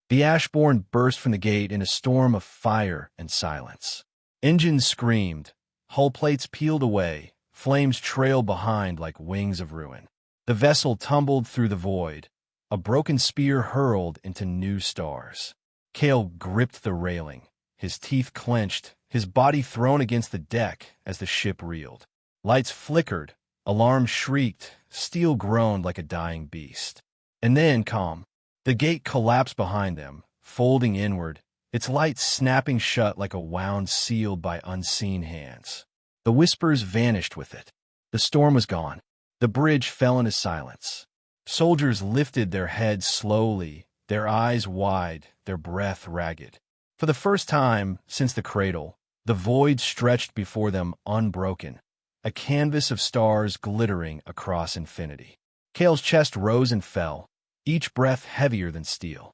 The Ashborn burst from the gate in a storm of fire and silence. Engines screamed, hull plates peeled away, flames trailed behind like wings of ruin. The vessel tumbled through the void, a broken spear hurled into new stars. Kael gripped the railing, his teeth clenched, his body thrown against the deck as the ship reeled. Lights flickered, alarms shrieked, steel groaned like a dying beast. And then, calm, the gate collapsed behind them, folding inward, its lights snapping shut like a wound sealed by unseen hands. The whispers vanished with it. The storm was gone. The bridge fell into silence. Soldiers lifted their heads slowly, their eyes wide, their breath ragged. For the first time since the cradle, the void stretched before them unbroken, a canvas of stars glittering across infinity. Kael's chest rose and fell, each breath heavier than steel.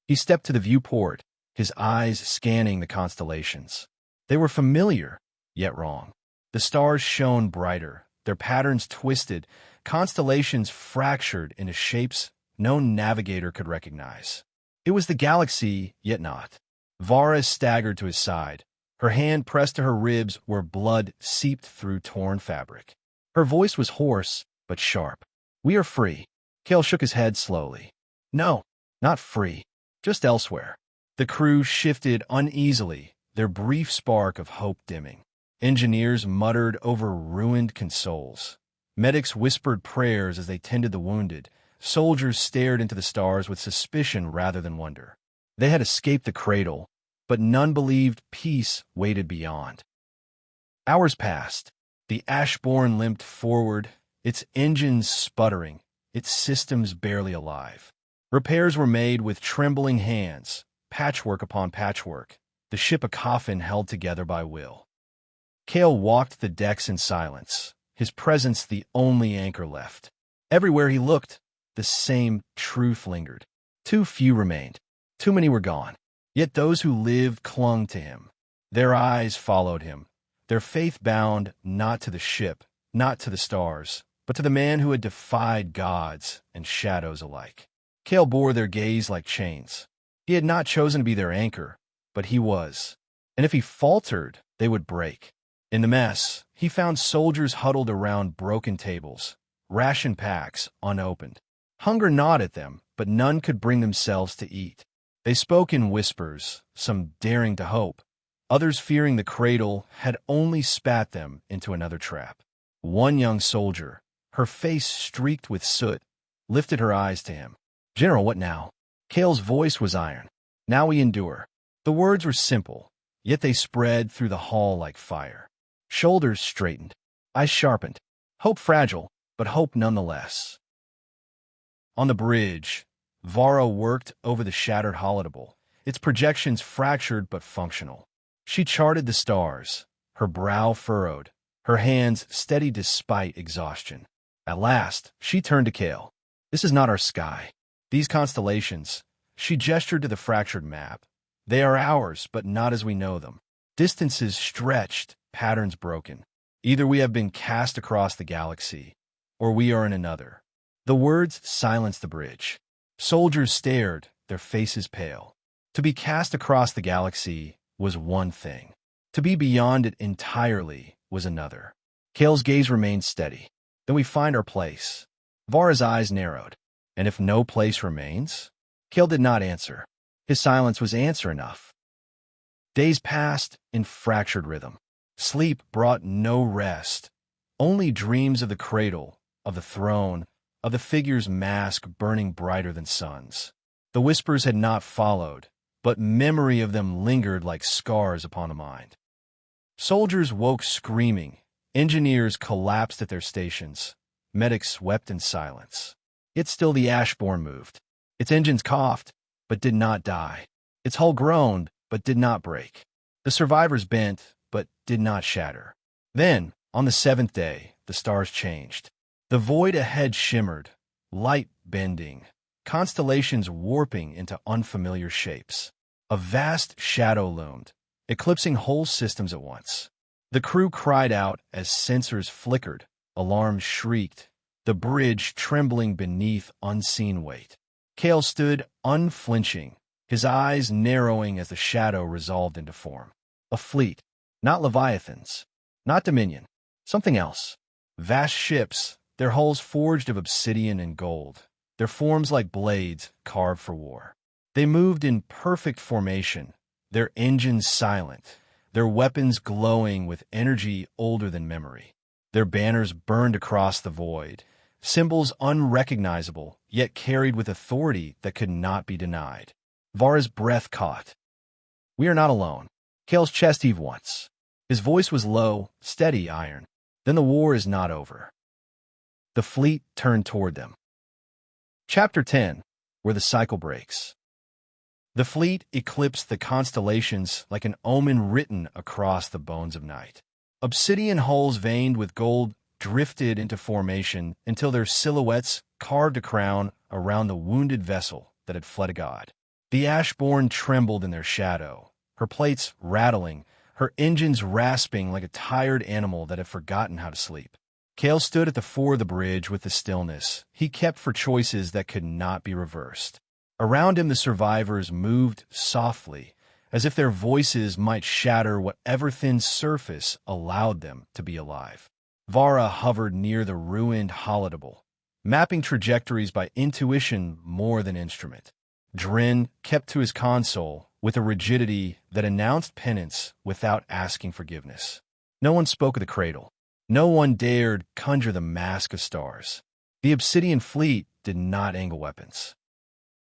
He stepped to the viewport, his eyes scanning the constellations. They were familiar, yet wrong. The stars shone brighter, their patterns twisted, constellations fractured into shapes no navigator could recognize. It was the galaxy, yet not. Vara staggered to his side, her hand pressed to her ribs where blood seeped through torn fabric. Her voice was hoarse, but sharp. "We are free." Kael shook his head slowly. "No, not free, just elsewhere." The crew shifted uneasily, their brief spark of hope dimming. Engineers muttered over ruined consoles. Medics whispered prayers as they tended the wounded. Soldiers stared into the stars with suspicion rather than wonder. They had escaped the cradle, but none believed peace waited beyond. Hours passed. The Ashborn limped forward, its engines sputtering, its systems barely alive. Repairs were made with trembling hands, patchwork upon patchwork, the ship a coffin held together by will. Kael walked the decks in silence, his presence the only anchor left. Everywhere he looked, the same truth lingered. Too few remained. Too many were gone. Yet those who lived clung to him. Their eyes followed him, their faith bound not to the ship, not to the stars, but to the man who had defied gods and shadows alike. Kael bore their gaze like chains. He had not chosen to be their anchor, but he was. And if he faltered, they would break. In the mess, he found soldiers huddled around broken tables, ration packs unopened. Hunger gnawed at them, but none could bring themselves to eat. They spoke in whispers, some daring to hope, others fearing the cradle had only spat them into another trap. One young soldier, her face streaked with soot, lifted her eyes to him. "General, what now?" Kael's voice was iron. "Now we endure." The words were simple, yet they spread through the hall like fire. Shoulders straightened, eyes sharpened. Hope fragile, but hope nonetheless. On the bridge, Vara worked over the shattered holodeble, its projections fractured but functional. She charted the stars, her brow furrowed, her hands steady despite exhaustion. At last, she turned to Kael. "This is not our sky. These constellations," she gestured to the fractured map, "they are ours, but not as we know them. Distances stretched, patterns broken. Either we have been cast across the galaxy, or we are in another." The words silenced the bridge. Soldiers stared, their faces pale. To be cast across the galaxy was one thing. To be beyond it entirely was another. Kael's gaze remained steady. "Then we find our place." Vara's eyes narrowed. "And if no place remains?" Kael did not answer. His silence was answer enough. Days passed in fractured rhythm. Sleep brought no rest, only dreams of the cradle, of the throne, of the figure's mask burning brighter than suns. The whispers had not followed, but memory of them lingered like scars upon the mind. Soldiers woke screaming, engineers collapsed at their stations, medics wept in silence. Yet still the Ashborn moved. Its engines coughed, but did not die. Its hull groaned, but did not break. The survivors bent, but did not shatter. Then, on the seventh day, the stars changed. The void ahead shimmered, light bending, constellations warping into unfamiliar shapes. A vast shadow loomed, eclipsing whole systems at once. The crew cried out as sensors flickered, alarms shrieked, the bridge trembling beneath unseen weight. Kael stood unflinching, his eyes narrowing as the shadow resolved into form. A fleet, not leviathans, not dominion, something else. Vast ships, their hulls forged of obsidian and gold, their forms like blades carved for war. They moved in perfect formation, their engines silent, their weapons glowing with energy older than memory. Their banners burned across the void, symbols unrecognizable, yet carried with authority that could not be denied. Vara's breath caught. "We are not alone." Kael's chest heaved once. His voice was low, steady iron. "Then the war is not over." The fleet turned toward them. Chapter 10, where the cycle breaks. The fleet eclipsed the constellations like an omen written across the bones of night. Obsidian hulls veined with gold drifted into formation until their silhouettes carved a crown around the wounded vessel that had fled a god. The Ashborn trembled in their shadow, her plates rattling, her engines rasping like a tired animal that had forgotten how to sleep. Kael stood at the fore of the bridge with the stillness he kept for choices that could not be reversed. Around him the survivors moved softly, as if their voices might shatter whatever thin surface allowed them to be alive. Vara hovered near the ruined holodeble, mapping trajectories by intuition more than instrument. Drin kept to his console with a rigidity that announced penance without asking forgiveness. No one spoke of the cradle. No one dared conjure the mask of stars. The obsidian fleet did not angle weapons.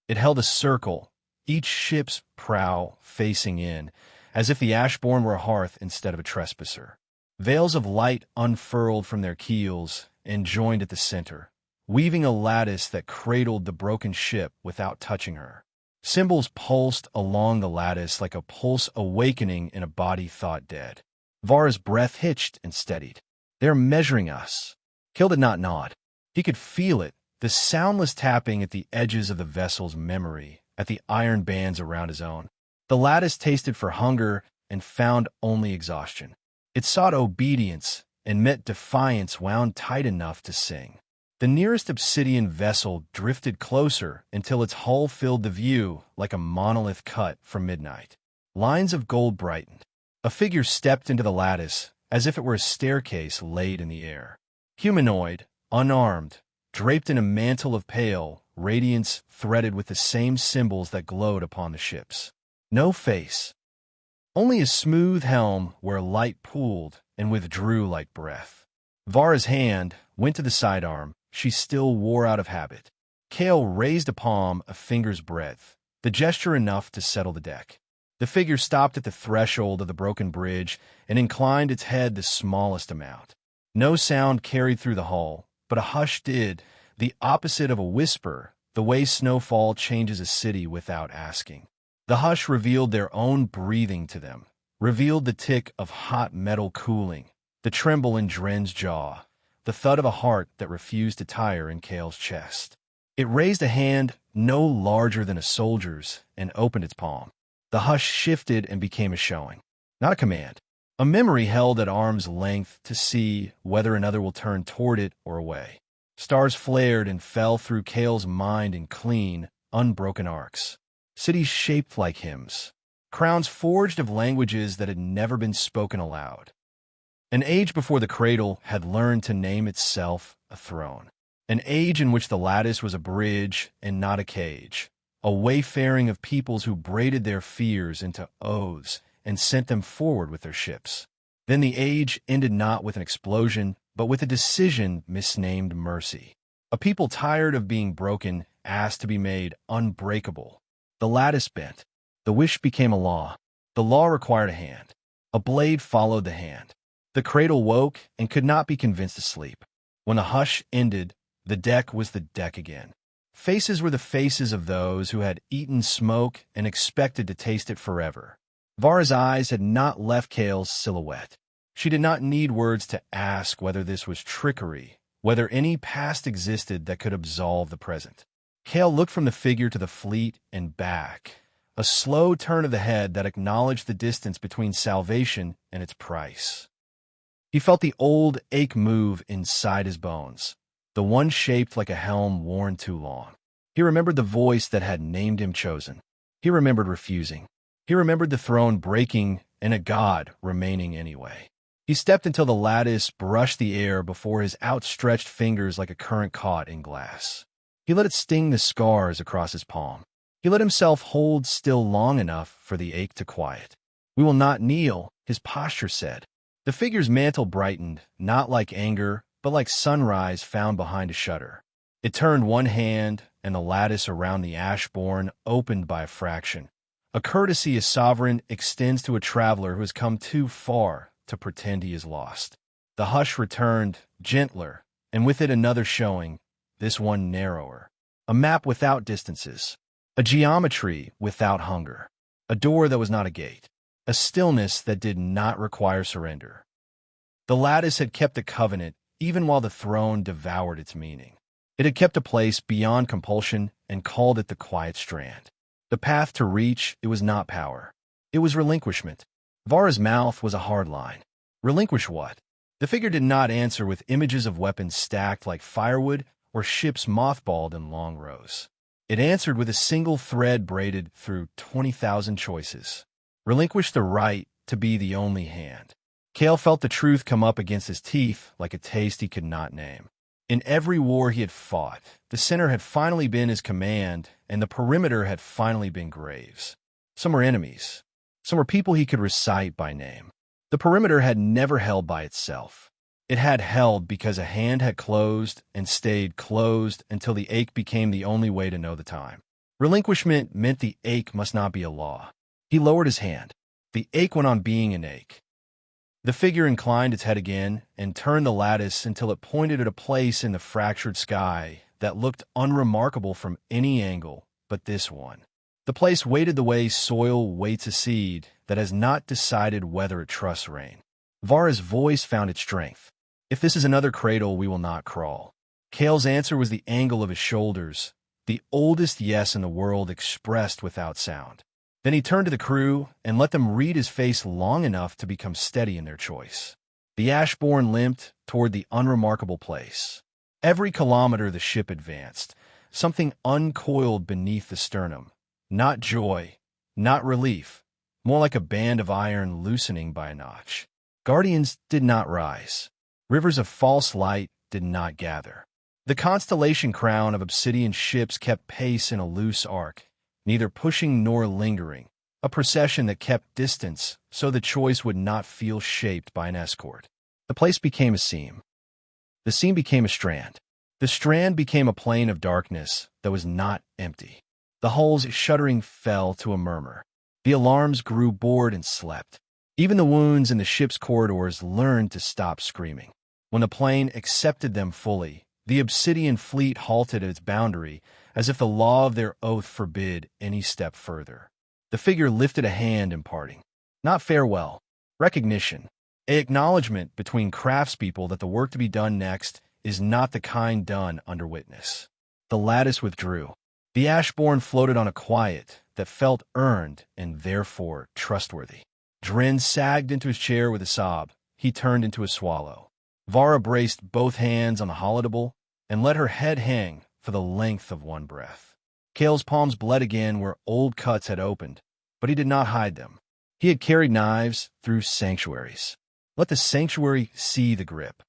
It held a circle, each ship's prow facing in, as if the Ashborn were a hearth instead of a trespasser. Veils of light unfurled from their keels and joined at the center, weaving a lattice that cradled the broken ship without touching her. Symbols pulsed along the lattice like a pulse awakening in a body thought dead. Vara's breath hitched and steadied. "They're measuring us." Kael did not nod. He could feel it, the soundless tapping at the edges of the vessel's memory, at the iron bands around his own. The lattice tasted for hunger and found only exhaustion. It sought obedience and met defiance wound tight enough to sing. The nearest obsidian vessel drifted closer until its hull filled the view like a monolith cut from midnight. Lines of gold brightened. A figure stepped into the lattice as if it were a staircase laid in the air. Humanoid, unarmed, draped in a mantle of pale radiance threaded with the same symbols that glowed upon the ships. No face. Only a smooth helm where light pooled and withdrew like breath. Vara's hand went to the sidearm she still wore out of habit. Kael raised a palm a finger's breadth, the gesture enough to settle the deck. The figure stopped at the threshold of the broken bridge and inclined its head the smallest amount. No sound carried through the hull, but a hush did, the opposite of a whisper, the way snowfall changes a city without asking. The hush revealed their own breathing to them, revealed the tick of hot metal cooling, the tremble in Dren's jaw, the thud of a heart that refused to tire in Kael's chest. It raised a hand no larger than a soldier's and opened its palm. The hush shifted and became a showing, not a command, a memory held at arm's length to see whether another will turn toward it or away. Stars flared and fell through Kael's mind in clean, unbroken arcs. Cities shaped like hymns, crowns forged of languages that had never been spoken aloud. An age before the cradle had learned to name itself a throne. An age in which the lattice was a bridge and not a cage, a wayfaring of peoples who braided their fears into oaths and sent them forward with their ships. Then the age ended not with an explosion, but with a decision misnamed mercy. A people tired of being broken asked to be made unbreakable. The lattice bent. The wish became a law. The law required a hand. A blade followed the hand. The cradle woke and could not be convinced to sleep. When the hush ended, the deck was the deck again. Faces were the faces of those who had eaten smoke and expected to taste it forever. Vara's eyes had not left Kael's silhouette. She did not need words to ask whether this was trickery, whether any past existed that could absolve the present. Kael looked from the figure to the fleet and back, a slow turn of the head that acknowledged the distance between salvation and its price. He felt the old ache move inside his bones, the one shaped like a helm worn too long. He remembered the voice that had named him chosen. He remembered refusing. He remembered the throne breaking and a god remaining anyway. He stepped until the lattice brushed the air before his outstretched fingers like a current caught in glass. He let it sting the scars across his palm. He let himself hold still long enough for the ache to quiet. "We will not kneel," his posture said. The figure's mantle brightened, not like anger, but like sunrise found behind a shutter. It turned one hand, and the lattice around the ashbourne opened by a fraction. A courtesy a sovereign extends to a traveler who has come too far to pretend he is lost. The hush returned, gentler, and with it another showing, this one narrower. A map without distances. A geometry without hunger. A door that was not a gate. A stillness that did not require surrender. The lattice had kept the covenant even while the throne devoured its meaning. It had kept a place beyond compulsion and called it the quiet strand. The path to reach it was not power. It was relinquishment. Vara's mouth was a hard line. Relinquish what? The figure did not answer with images of weapons stacked like firewood or ships mothballed in long rows. It answered with a single thread braided through 20,000 choices. Relinquish the right to be the only hand. Kael felt the truth come up against his teeth like a taste he could not name. In every war he had fought, the center had finally been his command, and the perimeter had finally been graves. Some were enemies. Some were people he could recite by name. The perimeter had never held by itself. It had held because a hand had closed and stayed closed until the ache became the only way to know the time. Relinquishment meant the ache must not be a law. He lowered his hand. The ache went on being an ache. The figure inclined its head again and turned the lattice until it pointed at a place in the fractured sky that looked unremarkable from any angle but this one. The place waited the way soil waits a seed that has not decided whether it trusts rain. Vara's voice found its strength. "If this is another cradle, we will not crawl." Kael's answer was the angle of his shoulders, the oldest yes in the world expressed without sound. Then he turned to the crew and let them read his face long enough to become steady in their choice. The Ashbourne limped toward the unremarkable place. Every kilometer the ship advanced, something uncoiled beneath the sternum. Not joy, not relief, more like a band of iron loosening by a notch. Guardians did not rise. Rivers of false light did not gather. The constellation crown of obsidian ships kept pace in a loose arc, neither pushing nor lingering, a procession that kept distance so the choice would not feel shaped by an escort. The place became a seam. The seam became a strand. The strand became a plane of darkness that was not empty. The hulls shuddering fell to a murmur. The alarms grew bored and slept. Even the wounds in the ship's corridors learned to stop screaming. When the plane accepted them fully, the obsidian fleet halted at its boundary, as if the law of their oath forbid any step further. The figure lifted a hand in parting. Not farewell, recognition. An acknowledgement between craftspeople that the work to be done next is not the kind done under witness. The lattice withdrew. The Ashborn floated on a quiet that felt earned and therefore trustworthy. Drin sagged into his chair with a sob. He turned into a swallow. Vara braced both hands on the holidable and let her head hang for the length of one breath. Kael's palms bled again where old cuts had opened, but he did not hide them. He had carried knives through sanctuaries. Let the sanctuary see the grip.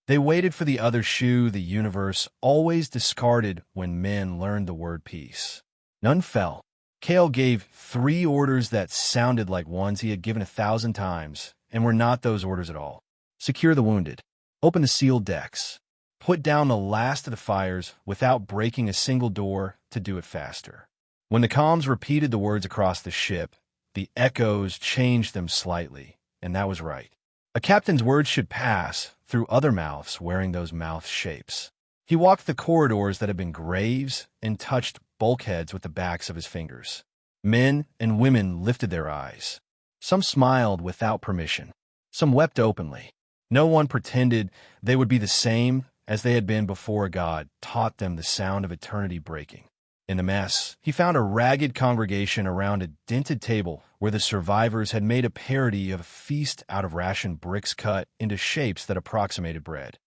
They waited for the other shoe the universe always discarded when men learned the word peace. None fell. Kael gave 3 orders that sounded like ones he had given 1,000 times, and were not those orders at all. Secure the wounded. Open the sealed decks. Put down the last of the fires without breaking a single door to do it faster. When the comms repeated the words across the ship, the echoes changed them slightly, and that was right. A captain's words should pass through other mouths wearing those mouth shapes. He walked the corridors that had been graves and touched bulkheads with the backs of his fingers. Men and women lifted their eyes. Some smiled without permission. Some wept openly. No one pretended they would be the same as they had been before a god taught them the sound of eternity breaking. In the mess, he found a ragged congregation around a dented table where the survivors had made a parody of a feast out of rationed bricks cut into shapes that approximated bread.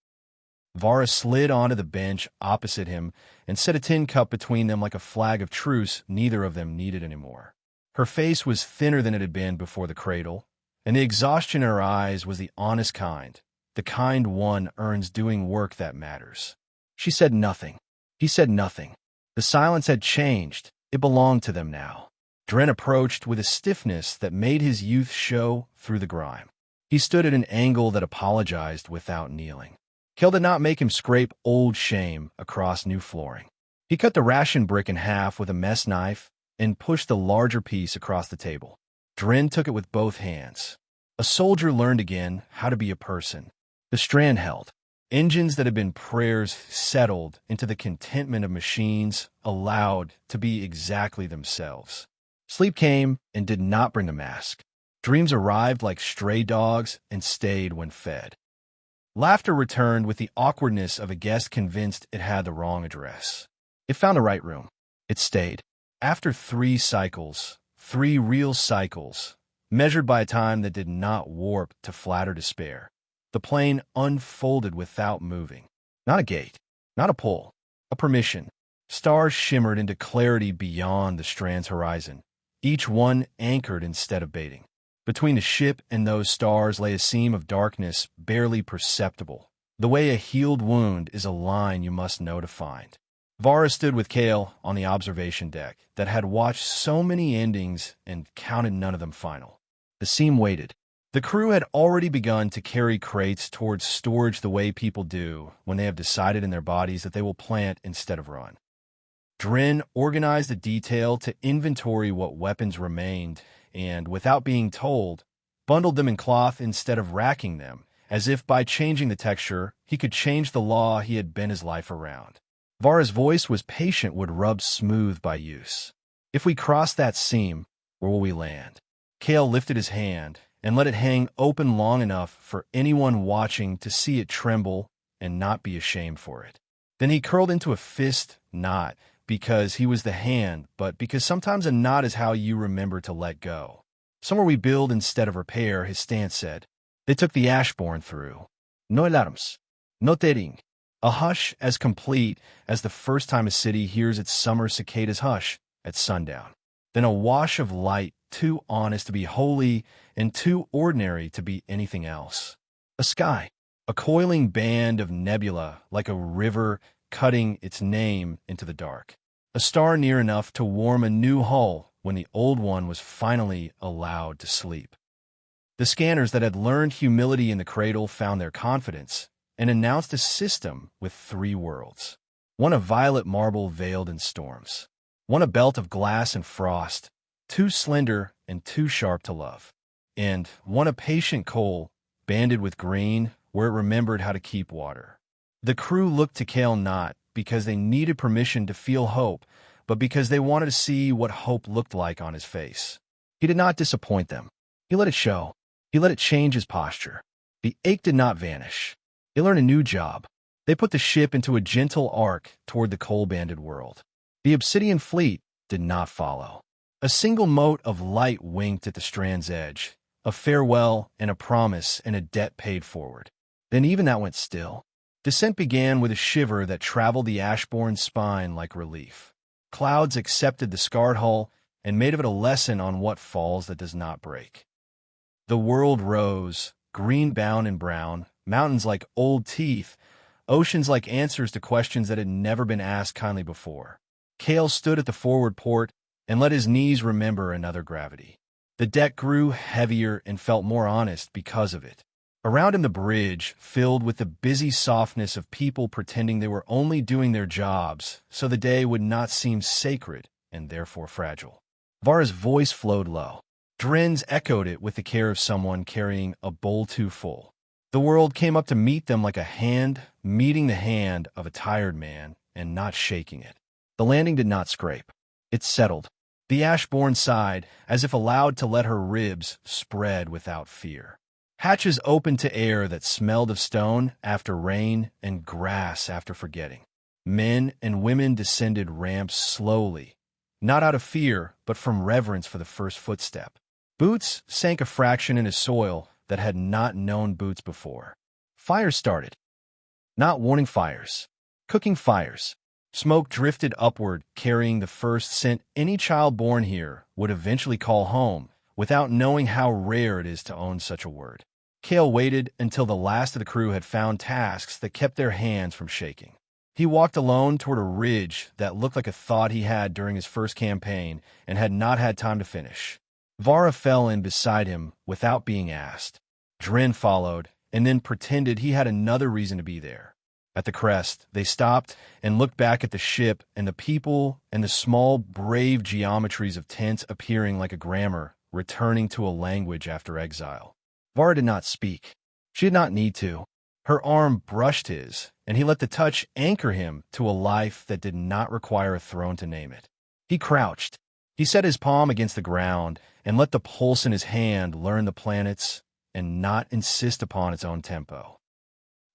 Vara slid onto the bench opposite him and set a tin cup between them like a flag of truce neither of them needed anymore. Her face was thinner than it had been before the cradle, and the exhaustion in her eyes was the honest kind, the kind one earns doing work that matters. She said nothing. He said nothing. The silence had changed. It belonged to them now. Dren approached with a stiffness that made his youth show through the grime. He stood at an angle that apologized without kneeling. Kael did not make him scrape old shame across new flooring. He cut the ration brick in half with a mess knife and pushed the larger piece across the table. Dren took it with both hands. A soldier learned again how to be a person. The strand held. Engines that had been prayers settled into the contentment of machines allowed to be exactly themselves. Sleep came and did not bring a mask. Dreams arrived like stray dogs and stayed when fed. Laughter returned with the awkwardness of a guest convinced it had the wrong address. It found the right room. It stayed. After 3 cycles, 3 real cycles, measured by a time that did not warp to flatter despair, the plane unfolded without moving. Not a gate, not a pull, a permission. Stars shimmered into clarity beyond the strand's horizon, each one anchored instead of baiting. Between the ship and those stars lay a seam of darkness barely perceptible, the way a healed wound is a line you must know to find. Vara stood with Kael on the observation deck that had watched so many endings and counted none of them final. The seam waited. The crew had already begun to carry crates towards storage the way people do when they have decided in their bodies that they will plant instead of run. Dren organized the detail to inventory what weapons remained and, without being told, bundled them in cloth instead of racking them, as if by changing the texture, he could change the law he had bent his life around. Vara's voice was patient would rub smooth by use. If we cross that seam, where will we land? Kael lifted his hand and let it hang open long enough for anyone watching to see it tremble and not be ashamed for it. Then he curled into a fist knot, because he was the hand, but because sometimes a knot is how you remember to let go. Somewhere we build instead of repair, his stance said. They took the Ashborn through. No alarms. No tearing. A hush as complete as the first time a city hears its summer cicadas hush at sundown. Then a wash of light too honest to be holy and too ordinary to be anything else. A sky. A coiling band of nebula like a river cutting its name into the dark. A star near enough to warm a new hull when the old one was finally allowed to sleep. The scanners that had learned humility in the cradle found their confidence and announced a system with 3 worlds. One of violet marble veiled in storms. One a belt of glass and frost, too slender and too sharp to love. And one a patient coal, banded with green, where it remembered how to keep water. The crew looked to Kael not because they needed permission to feel hope, but because they wanted to see what hope looked like on his face. He did not disappoint them. He let it show. He let it change his posture. The ache did not vanish. They learned a new job. They put the ship into a gentle arc toward the coal-banded world. The obsidian fleet did not follow. A single mote of light winked at the strand's edge, a farewell and a promise and a debt paid forward. Then even that went still. Descent began with a shiver that traveled the Ashbourne's spine like relief. Clouds accepted the scarred hull and made of it a lesson on what falls that does not break. The world rose, green-bound and brown, mountains like old teeth, oceans like answers to questions that had never been asked kindly before. Kael stood at the forward port and let his knees remember another gravity. The deck grew heavier and felt more honest because of it. Around him the bridge, filled with the busy softness of people pretending they were only doing their jobs, so the day would not seem sacred and therefore fragile. Vara's voice flowed low. Dren's echoed it with the care of someone carrying a bowl too full. The world came up to meet them like a hand meeting the hand of a tired man and not shaking it. The landing did not scrape. It settled. The Ashbourne sighed, as if allowed to let her ribs spread without fear. Hatches opened to air that smelled of stone after rain and grass after forgetting. Men and women descended ramps slowly, not out of fear, but from reverence for the first footstep. Boots sank a fraction into soil that had not known boots before. Fires started. Not warning fires. Cooking fires. Smoke drifted upward, carrying the first scent any child born here would eventually call home, without knowing how rare it is to own such a word. Kael waited until the last of the crew had found tasks that kept their hands from shaking. He walked alone toward a ridge that looked like a thought he had during his first campaign and had not had time to finish. Vara fell in beside him without being asked. Dren followed, and then pretended he had another reason to be there. At the crest, they stopped and looked back at the ship and the people and the small, brave geometries of tents appearing like a grammar, returning to a language after exile. Vara did not speak. She did not need to. Her arm brushed his, and he let the touch anchor him to a life that did not require a throne to name it. He crouched. He set his palm against the ground and let the pulse in his hand learn the planets and not insist upon its own tempo.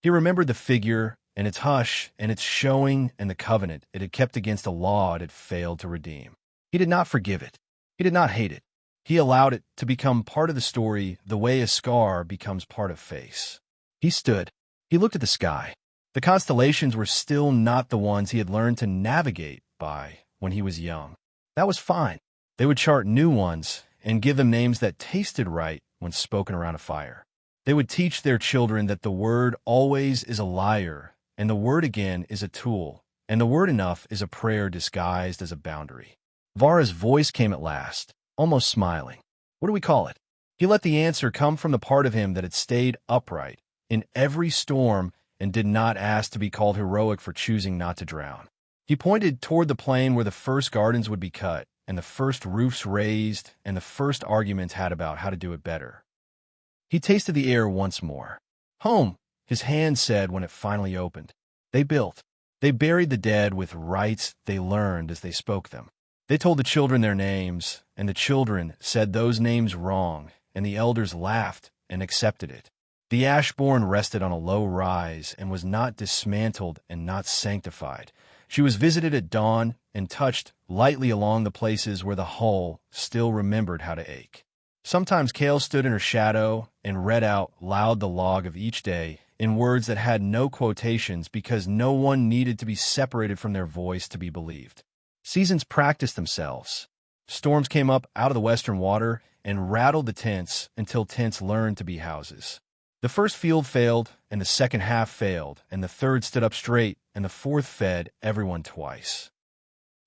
He remembered the figure and its hush and its showing and the covenant it had kept against a law it had failed to redeem. He did not forgive it. He did not hate it. He allowed it to become part of the story the way a scar becomes part of face. He stood. He looked at the sky. The constellations were still not the ones he had learned to navigate by when he was young. That was fine. They would chart new ones and give them names that tasted right when spoken around a fire. They would teach their children that the word always is a liar, and the word again is a tool, and the word enough is a prayer disguised as a boundary. Vara's voice came at last, almost smiling. What do we call it? He let the answer come from the part of him that had stayed upright in every storm and did not ask to be called heroic for choosing not to drown. He pointed toward the plain where the first gardens would be cut, and the first roofs raised, and the first arguments had about how to do it better. He tasted the air once more. Home, his hand said when it finally opened. They built. They buried the dead with rites they learned as they spoke them. They told the children their names, and the children said those names wrong, and the elders laughed and accepted it. The Ashbourne rested on a low rise and was not dismantled and not sanctified. She was visited at dawn and touched lightly along the places where the hull still remembered how to ache. Sometimes Kael stood in her shadow and read out loud the log of each day in words that had no quotations because no one needed to be separated from their voice to be believed. Seasons practiced themselves. Storms came up out of the western water and rattled the tents until tents learned to be houses. The first field failed, and the second half failed, and the third stood up straight, and the fourth fed everyone twice.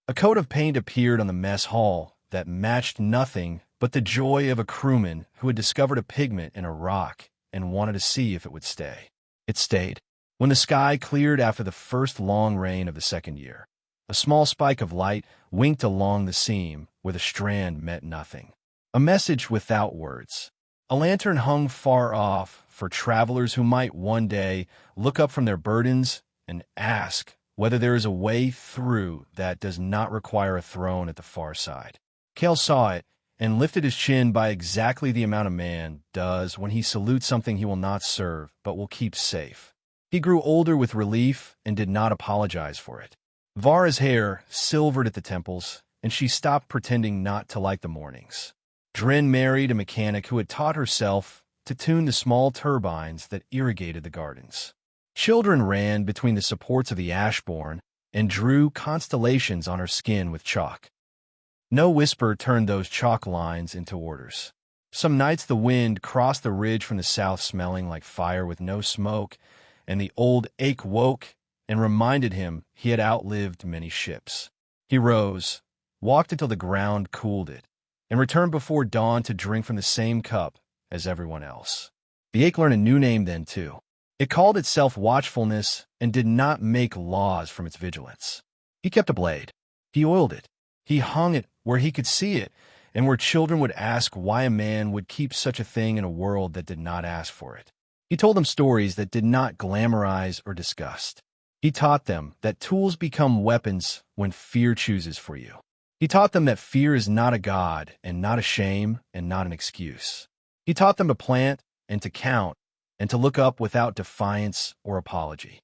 A coat of paint appeared on the mess hall that matched nothing but the joy of a crewman who had discovered a pigment in a rock and wanted to see if it would stay. It stayed. When the sky cleared after the first long rain of the second year, a small spike of light winked along the seam where the strand met nothing. A message without words. A lantern hung far off for travelers who might one day look up from their burdens and ask whether there is a way through that does not require a throne at the far side. Kael saw it and lifted his chin by exactly the amount a man does when he salutes something he will not serve but will keep safe. He grew older with relief and did not apologize for it. Vara's hair silvered at the temples, and she stopped pretending not to like the mornings. Drin married a mechanic who had taught herself to tune the small turbines that irrigated the gardens. Children ran between the supports of the Ashbourne and drew constellations on her skin with chalk. No whisper turned those chalk lines into orders. Some nights the wind crossed the ridge from the south smelling like fire with no smoke, and the old ache woke and reminded him he had outlived many ships. He rose, walked until the ground cooled it, and returned before dawn to drink from the same cup as everyone else. The ache learned a new name then, too. It called itself watchfulness and did not make laws from its vigilance. He kept a blade. He oiled it. He hung it where he could see it, and where children would ask why a man would keep such a thing in a world that did not ask for it. He told them stories that did not glamorize or disgust. He taught them that tools become weapons when fear chooses for you. He taught them that fear is not a god and not a shame and not an excuse. He taught them to plant and to count and to look up without defiance or apology.